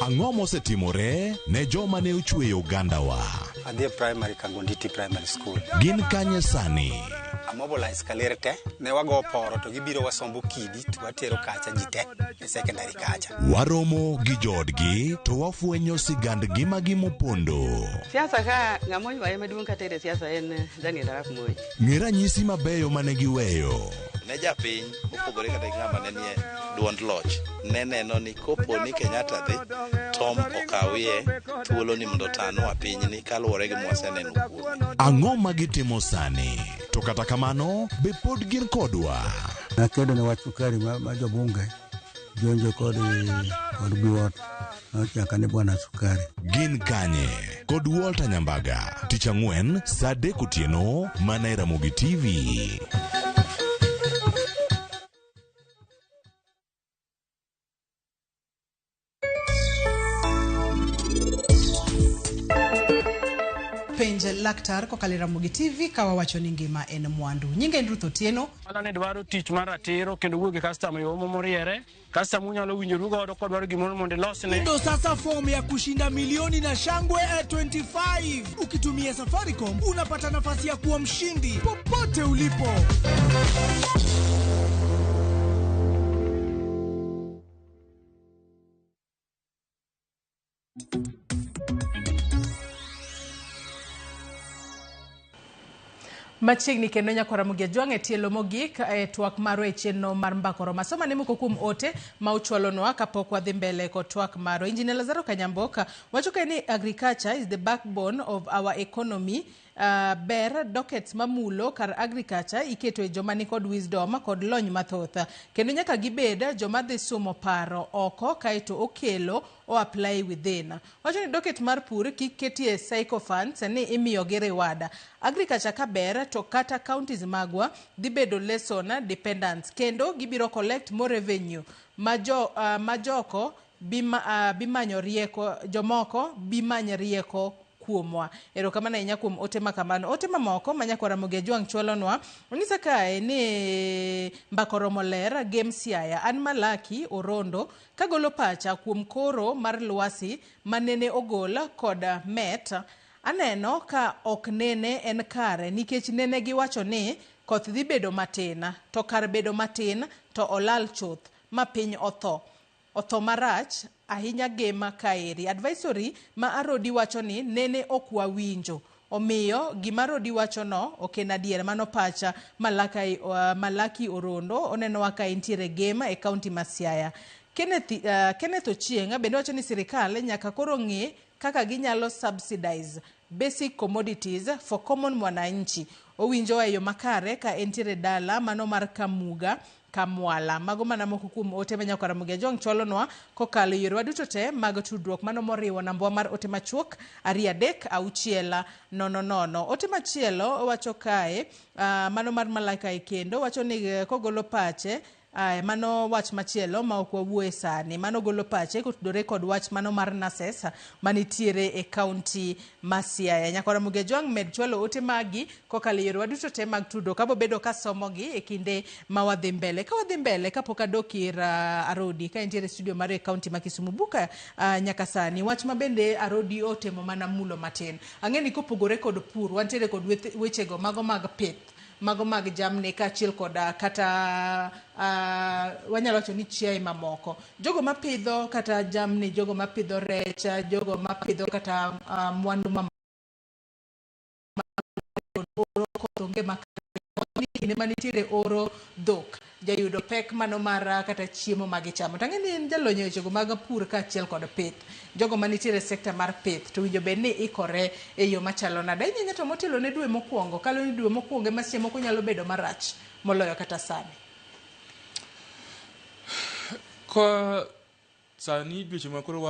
Ang'o mosetimore ne joma ne ochweyo ogandawa? Adhi primary Kangonditi Primary School. Gin kanye sani? Amobilize kalere te, ne wago poro to gibiro wasombo kidi to watero kacha jite e secondary kacha. Waromo gi jodgi to wafuenyo sigandgi magimopondo. Siasa ka ng'amoy wae maduong' katere siasa en Daniel Arap Moi. Ng'e ranyisi mabeyo mane giweyo. Ne japiny opogore kata ng'ama ne nie duond loch ne neno ni kopo ni Kenyatta dhi Tom okawie thuolo ni mondo tanwa pinyni kaluwore gi mwaseneno kuome. Ang'o magitimo sani? To kata kamano be pod gin kodwa. Nakedo ne wach sukari ma jobunge jonjo kod buot nochaka ne bwana sukari. Gin kanye kod Walter Nyambaga, tich ang'wen saa 3 otieno, mana e Ramogi TV. laktar kokalo Ramogi TV kawawacho ni ngima en mwandu. Nyinga en Ruth Otieno. Mano ne dwaro tich mar ratiro kendo wuogi customer yo moriere. Customer unyalo winjoru godo kwa dwaro gimoro mondo losne. Ndio sasa fomu ya kushinda milioni na shangwe at 25. Ukitumia Safaricom unapata nafasi ya kuwa mshindi popote ulipo. Machiegni kendo nyakora Mugia Jwang' e tielo mogik e twak maro e chenro mar mbakoro. Masoma ne moko kuom ote ma uchwalonwa kapok wadhi mbele ko twak maro. Engineer Lazaro Kanyamboka wacho ka ni agriculture is the backbone of our economy. Ber dockets mamulo kar agriculture iketo e joma ni kod wisdom kod lony mathoth. Kendo nyaka gibed joma dhi somo paro oko kaeto okelo o apply within. Wacho ni docket mar pur kiketie psycho funds ni imiyo gi reward. Agriculture ka ber to kata counties magwa dhi bedo lesson dependence kendo gibiro collect more revenue. Majoko bimanyo rieko jomoko bimany rieko kuomwa. Erokamano ahinya kuom ote makamano. Ote mamoko manyakwara Mugia Jwang' chwalonwa onyisa kae ni mbakoro moler game Siaya an Malaki Orondo kagolo pacha kuom koro mar lwasi manene ogol kod met. Aneno ka ok nene en kare nikech nene giwacho ni koth dhi bedo matin to kar bedo matin to olal chuth ma piny otho marach ahinya gema kaeri. Advisory ma Arodi wacho ni nene okwa winjo. Omiyo gima Arodi wacho no ok en adier. Mano pacha Malaki Orondo oneno waka intiere gema e county ma Siaya. Kenneth Ochieng' bende wacho ni sirikal nyaka koro ng'e kaka ginyalo subsidize basic commodities for common mwananchi. Owinjo e yo makare ka entiere dala mano mar Kamuga Kamwala. Mago mana moko kuom ote manyakwara Mugia Jwang' chwalonwa kokalo yore duto te mag tudruok mano moriwo nambwa mar ote machuok 236600. Ote machielo wacho kae mano mar Malaka kendo wacho ni kogolo pache mano wach machielo ma ok wawuoye sani. Mano golo pache kotudore kod wach mano mar nurses manitiere e county ma Siaya. Nyakwara Mugia Jwang' med chwalo ote magi kokalo yore duto te mag tudruok kabo bedo ka somogi e kinde ma wadhi mbele. Ka wadhi mbele kapok adokir Arodi ka entiere studio mar e county ma Kisumu buka nyaka sani wach mabende Arodi otemo mana mulo matin. Ang'eni kopogore kod pur wantiere kod wechego mago mag pith mago mag jamni kaachiel kod kata wanyalo wacho ni chiaye mamoko. Jogo mapidho kata jamni, jogo mapidho rech, jogo mapidho kata mwandu mamoko oro kotonge makine manitiere oro dhok jayudo pek mano mar kata chiemo magichamo. Tang'eni en jalonyo wechego mag pur kaachiel kod pith. Jogo manitiere sekta mar pith to winjo bed ni ikore e yo machalo nade. Inyanya to motelo ne dwe mokwongo kalo ni dwe mokwongo ma siemo ko nyalo bedo marach moloyo kata sani. Ko sani dweche makoro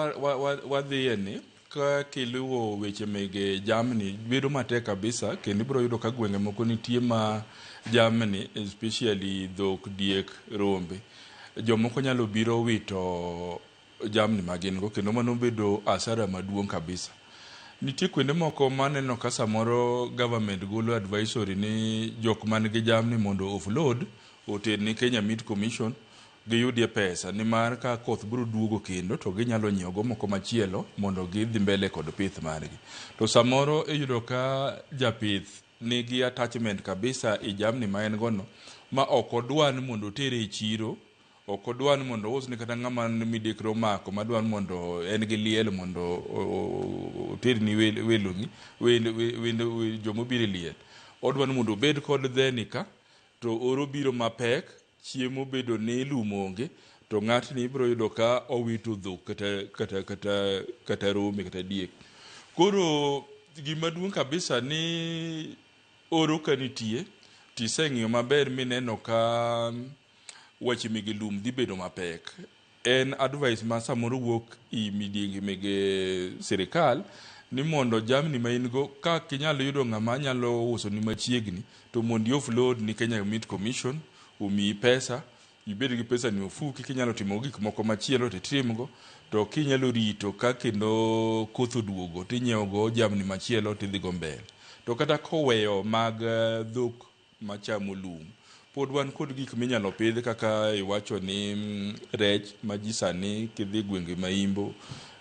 wadhiye ni ka kiluwo weche mege jamni bedo matek kabisa kendo ibiro yudo ka gwenge moko nitie ma jamni especially dhok, diek, rombe jomoko nyalo biro wito jamni magin go kendo mano bedo asara maduong' kabisa. Nitie kuonde moko maneno ka samoro government golo advisory ni jok man gi jamni mondo offload oter ni Kenya Meat Commission giyudie pesa ni mar ka koth biro duogo kendo to ginyalo nyiewo moko machielo mondo gidhi mbele kod pith margi. To samoro iyudo ka japith nigi attachment kabisa i jamni ma en gono ma ok odwan mondo tere e chiro, ok odwan mondo usne kata ng'ama midekro mako madwan mondo en gi liel mondo oterni welungi wendo jomobiro liel. Odwan mondo obed kod dhenika to oro biro mapek chiemo bedo ne lumo onge to ng'atni ibiro yudo ka owito dhok kata rombe kata diek. Koro gima duong' kabisa ni oro kanitie tiseng'iyo maber mineno ka wache mege lum dhi bedo mapek. En advice ma samoro wuok i midiengi mege sirikal ni mondo jamni ma in go ka kinyalo yudo ng'ama nyalo uso ni machiegni to mondo offload ni Kenya Meat Commission umi pesa, ibed gi pesa ni ofuki kinyalo timo gik moko machielo titimgo to kinyalo rito ka kendo koth oduogo tinyiewo go jamni machielo tidhi go mbele. to kata koweyo mag dhok machamo lum pod wan kod gik minyalo pidh kaka iwacho ni rech ma ji sani kidhi gwenge maimbo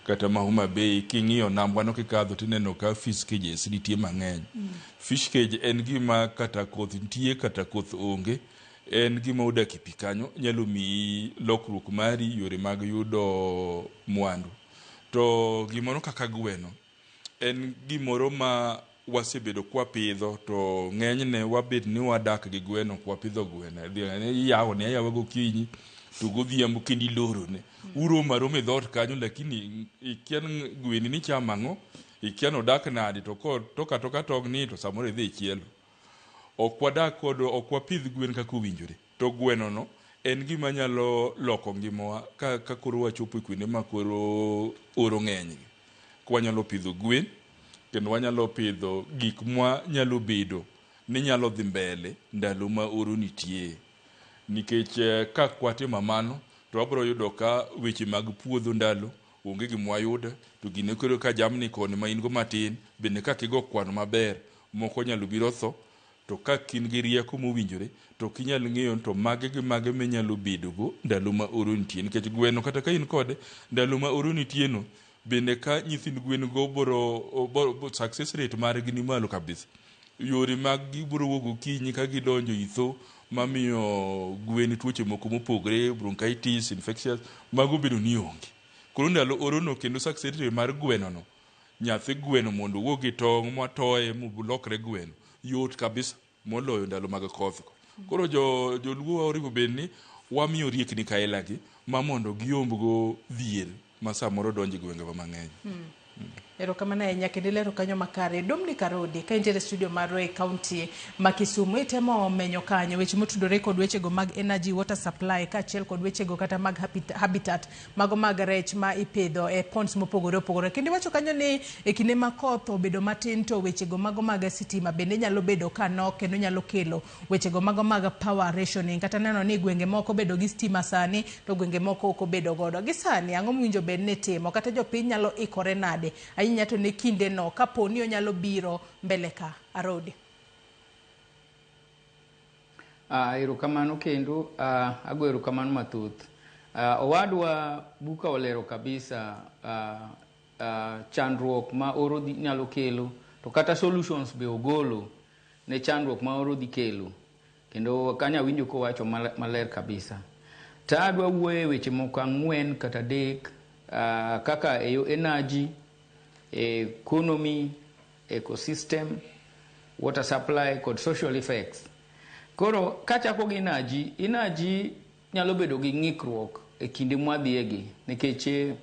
kata ma Homa Bay king'iyo nambwano kikadho tineno ka fish cages nitie mang'eny. Fish cage en gima kata koth nitie kata koth onge, en gima odak e pi kanyo nyalo miyi lokruok mari yore mag yudo mwandu. To gimoro kaka gweno en gimoro ma wasebedo kwa pidho to ng'enyne wabed ni wadak gi gweno kwa pidho gweno. Iyawo ne ayawa gokinyi to godhiambo kendi loro ne uroma rome dhot kanyo, lakini ikian gweni ni chama ng'o, ikian odak nadi to toka tog ni to samoro idhi chielo. Ok wadak kod ok wapidh gwen kaka owinjore. To gweno no en gima nyalo loko ngimawa ka koro wachopo kuonde ma koro oro ng'eny. Kwanyalo pidho gwen kendo wanyalo pidho gik mwa nyalo bedo ni nyalo dhi mbele ndalo ma oro nitie. Nikech ka kwatimo mano to wabro yudo ka weche mag puodho ndalo onge gimwa yudo, to gine koro ka jamni koni ma in go matin bende ka kigo kwano maber moko nyalo biro tho, to ka kin gi rieko mowinjore to kinyal ng'eyo to mage gi mage minyalo bedo go ndalo ma oro nitie. Nikech gweno kata ka in kode ndalo ma oro nitie no bende ka nyithind gwen go boro success rate margi ni malo kabisa. Yore mag gibro wuogo kinyi ka gidonjo itho mamiyo gwen tuoche moko mopogre, bronchitis, infectious, mago bedo ni onge. Koro ndalo oro no kendo success rate mar gweno no, nyathi gweno mondo wuog gi tong' matoye molokre gweno yot kabisa moloyo ndalo mag koth. Koro joluo oriwo bedni wamiyo riekni kailagi ma mondo giombgo dhier ma samoro donjo gwenge mang'eny. Erokamano ahinya kendo ilero kanyo makare. Dominic Arodi ka intiere studio marwa e kaunti ma Kisumu, itemo menyo kanyo weche motudore kod wechego mag energy, water supply kaachiel kod wechego kata mag habitat mago mag rech ma ipidho e ponds mopogore opogore. Kendo iwacho kanyo ni e kinde ma koth obedo matin to wechego mago mag sitima bende nyalo bedo kanok kendo nyalo kelo wechego mago mag power rationing, kata neno ni gwenge moko bedo gi stima sani to gwenge moko ok obedo godo. Gi sani ang'o mowinjo bed ni timo kata jopiny nyalo ikore nade ahinya to ne kinde no kapo ni onyalo biro mbele ka? Arodi. Erokamano kendo ago erokamano mathoth. Owadwa Buka olero kabisa chandruok ma oro nyalo kelo to kata solutions be ogolo ne chandruok ma oro dhi kelo, kendo kanya winjo kowacho maler kabisa. Ta adwa wuoye weche moko ang'wen kata adek kaka energy, economy, ecosystem, water supply kod social effects. Koro kachako gi energy nyalo bedo gi ng'ikruok e kinde mwadhiegi nikech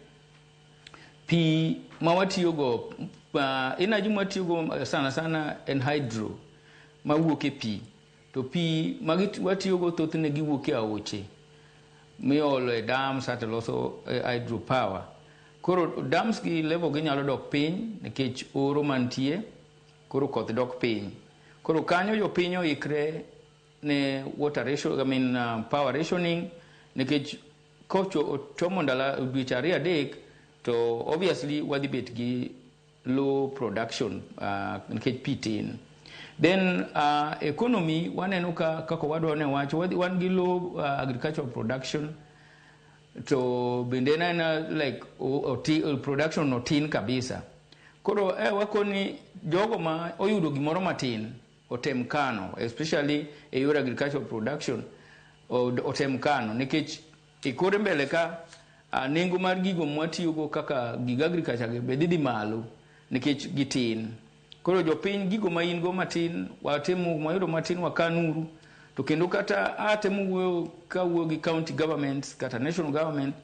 pi ma watiyogo, energy mwatiyogo sana en hydro mawuok e pi, to pi ma watiyogo thothne giwuok e aoche miolo e dams kata loso hydro power. Koro dams gi level gi nyalo dok piny nikech oro mantie, koro koth dok piny. Koro kanyo jo piny oikre ne water ration, power rationing, nikech kochomo ndalo dweche 2-3 to obviously wadhi bet gi low production nikech pi tin. Then economy waneno kaka wadwa ne wacho wan gi low agricultural production, to bende na like production no tin kabisa. Koro wakoni jogo ma oyudo gimoro matin otem kano, especially e yor agricultural production otem kano nikech ikore mbele ka nengo mar gigo mwatiyogo kaka gig agriculture be dhi malo nikech gitin. Koro jopiny gigo ma in go matin watemo mayudo matin wakanuru, to kendo kata atemo wuoyo ka wuoyo gi county governments kata national government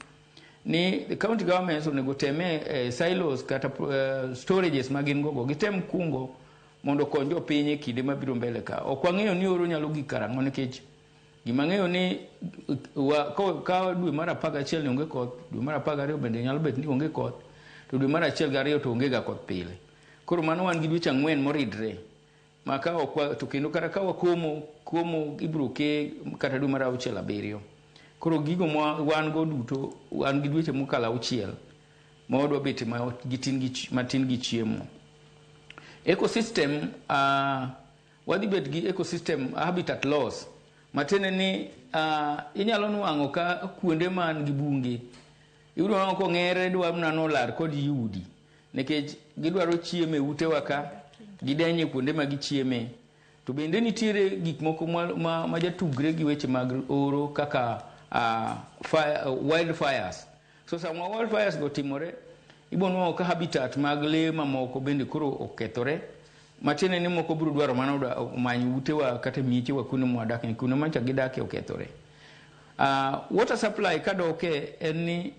ni the county governments onego teme silos kata storages magin gogo gitem kungo mondo kony jopiny e kinde mabiro mbele ka. Ok wang'eyo ni oro nyalo gik karang'o nikech gima ng'eyo ni ka dwe mar 11 ni onge koth, dwe mar 12 bende nyalo bet ni onge koth, to dwe mar 1 gi 2 to onge ga koth pile. Koro mano wan gi dweche 4 moridre maka ok to kendo kata ka wakomo ibro ke kata dwe mar 6-7. Koro gigo wan go duto wan gi dweche mokalo 6 ma wadwa bet matin gi chiemo. ecosystem wadhi bet gi ecosystem habitat loss matene ni inyalo nwang'o ka kuonde man gi bunge iyudo ni kong'ere dwa nano lar kod yudi nikech gidwaro chiemo e utewa ka gidenye kuonde ma gichieme to bende nitiere gik moko ma jatugre gi weche mag oro kaka wildfires. So sama wildfires go timore ibono ka habitat mag le mamoko bende koro okethore matene ni moko biro dwaro mana manyo utewa kata michewa kuno mwadak ni kuno mancha gidake okethore. Water supply kadoke en ni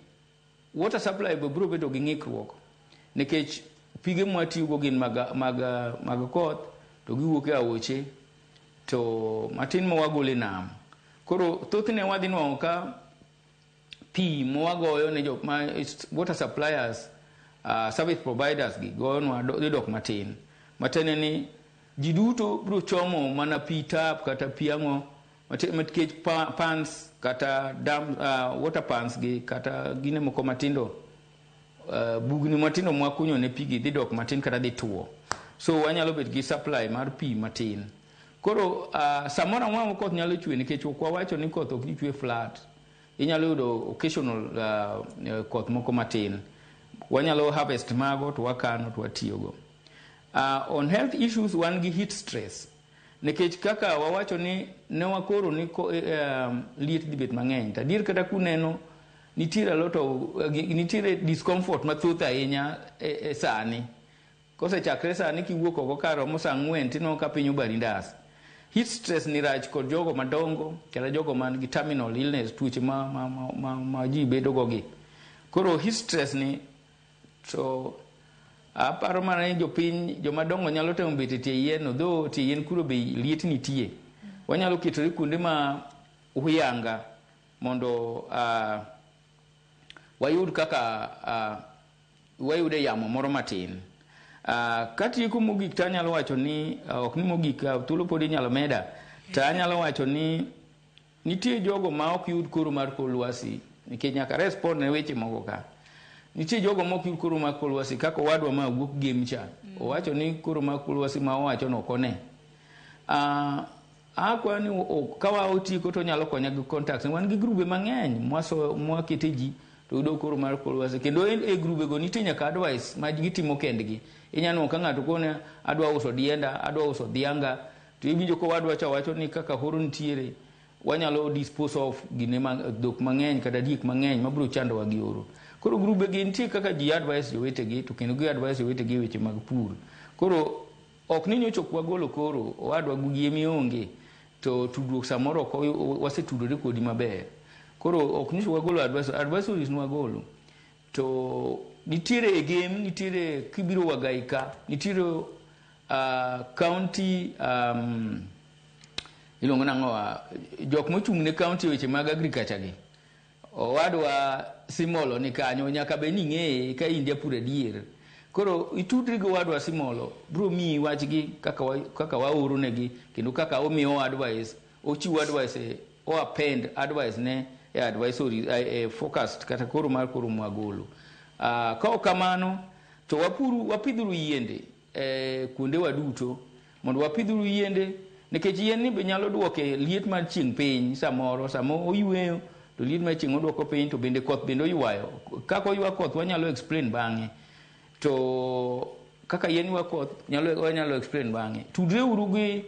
water supply biro bedo gi ng'ikruok nikech pige mwatiugo gin mag koth to giwuok e aoche to matin mawagole nam koro thothne wadhi nwang'o ka pi mwagoyo ne water suppliers service providers gi goyonwa dok matin matene ni ji duto biro chomo mana pi tap kata pi ang'o nikech pans kata dam water pans gi kata gine moko matindo bugni matindo mwakunyo ne pigi dhi dok matin kata dhi tuo so wanyalo bet gi supply mar pi matin koro samoro amora koth nyalo chwe nikech kwa wacho ni koth ok chwe flat inyalo yudo occasional koth moko matin wanyalo harvest mago to wakano to watiyogo. On health issues wan gi heat stress nikech kaka wawacho ni ne wakoro ni liet dhi bet mang'eny tadier kata kuneno nitiere discomfort mathoth ahinya sani kosechakre sani kiwuok oko ka romo saa 4 tineno ka piny obari ndas. Heat stress ni rach kod jogo madongo kata jogo man gi terminal illness tuoche ma ji bedo gogi koro heat stress ni to aparo mana ni jopiny jomadongo nyalo temo bet tie yien odho tie yien kuro be liet nitie wanyalo ketore kuonde ma huyanga mondo wayud kaka wayude yamo moro matin. Katieko mogik to anyalo wacho ni ok ni mogik thuolo pod inyalo meda to anyalo wacho ni nitie jogo ma ok yud koro mar kor lwasi nikech nyaka respond ne weche moko ka nitie jogo ma ok yud koro mar kor lwasi kaka owadwa ma wuok game cha owacho ni koro mar kor lwasi ma owacho no kone akwa ni kawa otiko to nyalo konya gi contacts wan gi grube mang'eny mwakete ji to yudo koro mar kor lwasi kendo e grube go nitie nyaka advice ma gitimo kendgi inyano ka ng'ato kone adwa uso dienda adwa uso dhianga to ibinjo ko wadwa cha wacho ni kaka horo ntiere wanyalo dispose of gine dhok mang'eny kata diek mang'eny mabiro chando wa gi oro koro grube gi nitie kaka ji advice jowetegi to kendo gi advice jowetegi weche mag pur koro ok ni nyocho kwa golo koro wadwa gugie mionge to tudruok samoro ko wasetudore kodi maber koro ok nyocho wagolo advisories nwagolo to nitiere e game nitiere kibiro wagaika nitiere county ilongo nang'o jok mochung' ne county weche mag agriculture gi owadwa Simolo ni kanyo nyaka be ni ng'eye ka in japur adier koro itudri go wadwa Simolo bro mi wachgi kaka waoro negi kendo kaka omiyo advice ochiwo advice o append advice ne advisory focused kata koro mar koro mwagolo ka kamano to wapidhuru yiende kuonde waduto mondo wapidhuru yiende nikech yien ni be nyalo duoke liet mar chieng' piny samoro samo oyweyo to liet mar chieng' oduoko piny to bende koth bende oywayo kaka oywa koth wanyalo explain bang'e to kaka yien ywa koth wanyalo explain bang'e tudreuru gi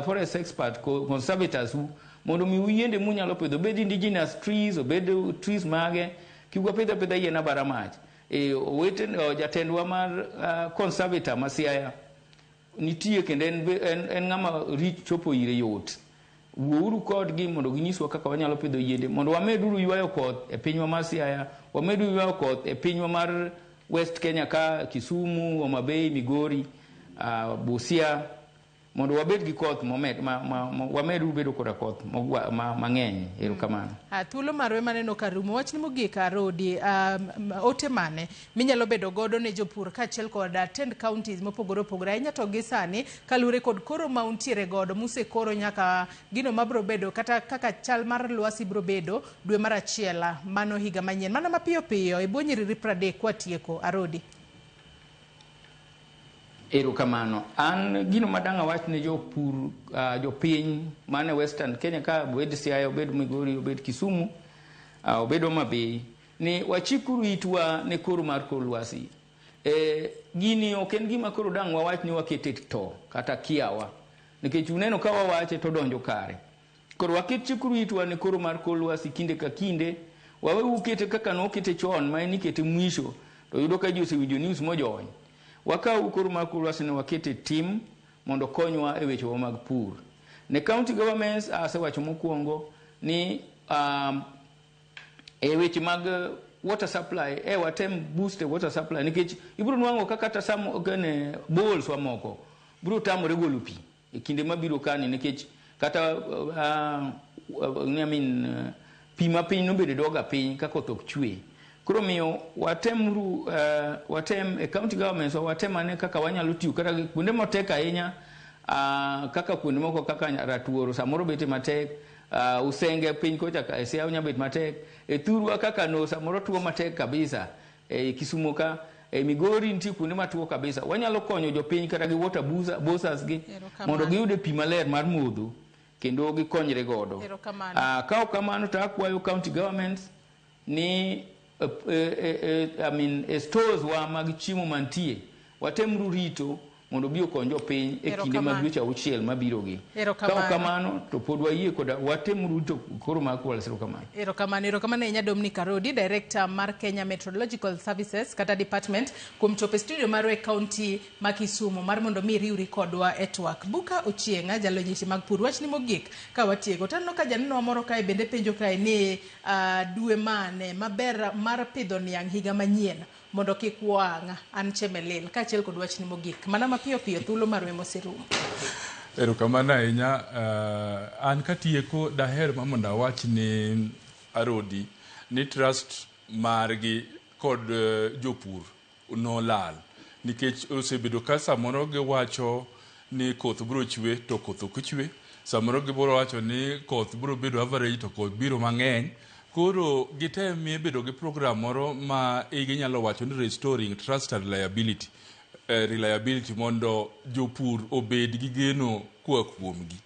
forest expert conservators mondo mi yiende munyalo pidho bed indigenous trees obed trees mage kiwa pidha yien abaramach jatendwa mar conservator Masiaya nitie kendo en ng'ama rich chopo ire yot wuouru kodgi mondo ginyiswa kaka wanyalo pidho yiende mondo wameduru ywayo koth e pinywa mar Siaya wameduru ywayo koth e pinywa mar West Kenya ka Kisumu, Homa Bay, Migori, Busia mondo wabed gi koth wamedu bedo koda koth mang'eny erokamano. Thuolo marwe maneno karumo wachni mogik Arodi ote mane minyalo bedo godo ne jopur kaachiel kod 10 counties mopogore opogore ahinya to gi sani kalure kod koro ma untiere godo musekoro nyaka gino mabro bedo kata kaka chal mar lwasi bro bedo dwe mar achiel mano higa manyien mana mapiyo piyo e bwo nyiriri 30 kwatieko Arodi. Erokamano. An gino madang' awach ne jopur, jopiny mane Western Kenya ka, obed Siaya, obed Migori, obed Kisumu, obed Homa Bay, ni wachikuru itwa ne koro mar kor lwasi. Gini ok en gima koro dang' wawach ni wakete to kata kiawa, nikech uneno ka wawache to donjo kare. Koro waket chikuru itwa ne koro mar kor lwasi kinde ka kinde, wawe ukete kaka nokete chon, ma nikete mwisho, to yudo ka ji osewinjo news mojony. Wakau koro mar kor lwasi ne wakete tim mondo konywa e weche mag pur. Ne county governments asewacho mokwongo ni e weche mag water supply, watem boost water supply, nikech ibiro nwango kata samo gane bowls wa moko biro tamore golo pi e kinde mabiro kani, nikech kata pi ma piny nobedo doga piny ka koth ok chwe. Koro miyo watem e county governments watemane kaka wanyalo tiyo kata kuonde matek ahinya, kaka kuonde moko kaka Ratuoro samoro bete matek, Usenge piny kocha ka Siaya nyabet matek, e Thurwa kaka no samoro tuo matek kabisa, e Kisumu ka, e Migori nitie kuonde matuo kabisa. Wanyalo konyo jopiny kata gi water bossers gi mondo giyude pi maler mar modho kendo gikonyre godo. Ka ok kamano to akwayo county governments ni stores wa mag chiemo mantie watemru rito mondo bi okony jopiny e kinde mag dweche auchiel mabiro gi. Ka ok kamano to pod wayie koda watemru rito koro mar kor lwasi. Erokamano e Dominic Arodi, Director mar Kenya Meteorological Services kata Department, kuom chopo studio mar county ma Kisumu mar mondo mi riwri kodwa e twak. Buka Ochienga jalonyisi mag pur wach ni mogik ka watiego. Tanno ka janeno moro kae bende penjo kae ni dwe mane maber mar pidho niang' higa manyien mondo kik wang' an Chemelil kaachiel kod wach ni mogik mana mapiyo piyo thuolo marwe moserumo. Erokamano ahinya. An katieko daher mondo awach ni Arodi ni trust margi kod jopur nolal, nikech osebedo ka samoro giwacho ni koth biro chwe to koth ok chwe, samoro gibiro wacho ni koth biro bedo average to koth biro mang'eny. Koro gitemie bedo gi program moro ma ginyalo wacho ni restoring trust and reliability mondo jopur obed gi geno kuwa kuomgi.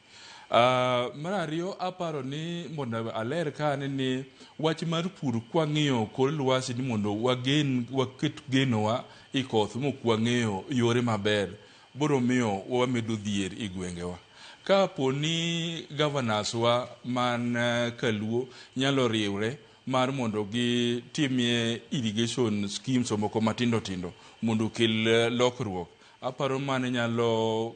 Mar ariyo aparo ni mondo aler kane ni wach mar pur kwang'iyo kor lwasi ni mondo waket genowa i koth mokwang'eyo yore maber biro miyo wamedo dhier i gwengewa. Kapo ni governors wa man Kaluo nyalo riwre mar mondo gitimie irrigation schemes moko matindo tindo mondo kel lokruok, aparo mane nyalo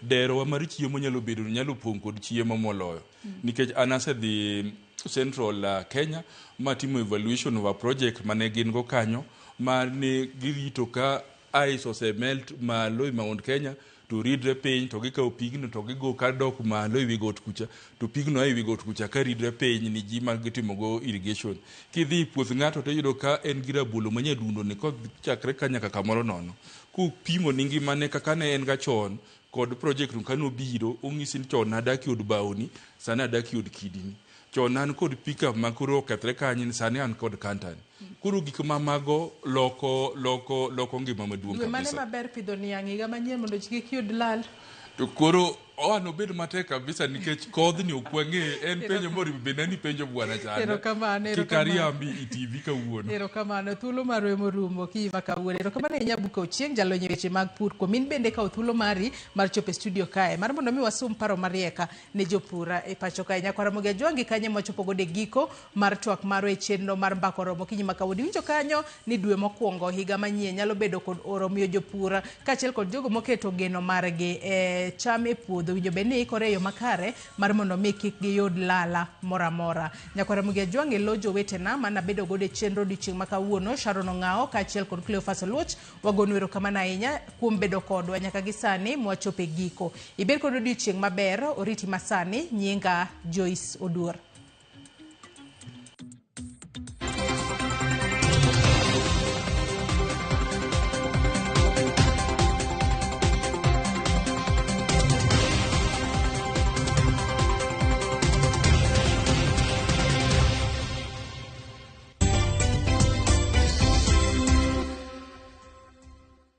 dero mar chiemo nyalo bedo nyalo pong' kod chiemo moloyo. Nikech an asedhi Central Kenya matimo evaluation of a project mane gin go kanyo mane girito ka ice osemelt malo e Mount Kenya to ridre piny to gikawo pigno to gigo ka dok malo ewi got kucha to pigno ewi got kucha ka ridre piny ni ji ma gitimogo irrigation. Kidhi puoth ng'ato to yudo ka en gi rabolo manyadundo ni kochakre ka nyaka kamoro nono. Kupimo ni ngimane kaka ne en ga chon kod project no kanobiro ong'isi ni chon adaki od bawoni sani adaki od kidini. Chon an kod pickup ma koro okethre kanyi sani an kod kantan. Koro gik mamago loko ngima maduong' kabisa. Dwe mane maber pidho niang' higa manyien mondo kik yud lal? To koro ano bedo matek kabisa nikech kodhni okwang'e en penjo moro bende ni penjo bwana chana. Erokamano. Kikariambi i TV kawuono. Erokamano thuolo marwe morumo kiva kawuono. Erokamano e Nyabuka Ochieng jalonyo weche mag pur kuom in bende ka thuolo mari mar chopo studio kae mar mondo mi wasum paro marieka ne jopura e pacho kae. Nyakwara Muge Jwangi kanye mwachopo gode giko mar twak marwe chenro mar mbako romo kinyi makawuono. Winjo kanyo ni dwe mokwongo higa manyien nyalo bedo kod oro miyo jopura kaachiel kod jogo moketo geno margi e cham e puodho winjo beni ikore yo makare mar mondo mi kik giyud lala moramora. Nyakwara Muge Jwangi lojo wetena mana bedo gode chenro dichieng' makawuono Sharon Ong'ao kaachiel kod Cleophas Oluoch wagono erokamano ahinya kuom bedo kodwa nyaka gisani mwachope giko. Ibed kod odiochieng' maber oriti masani nyinga Joyce Oduor.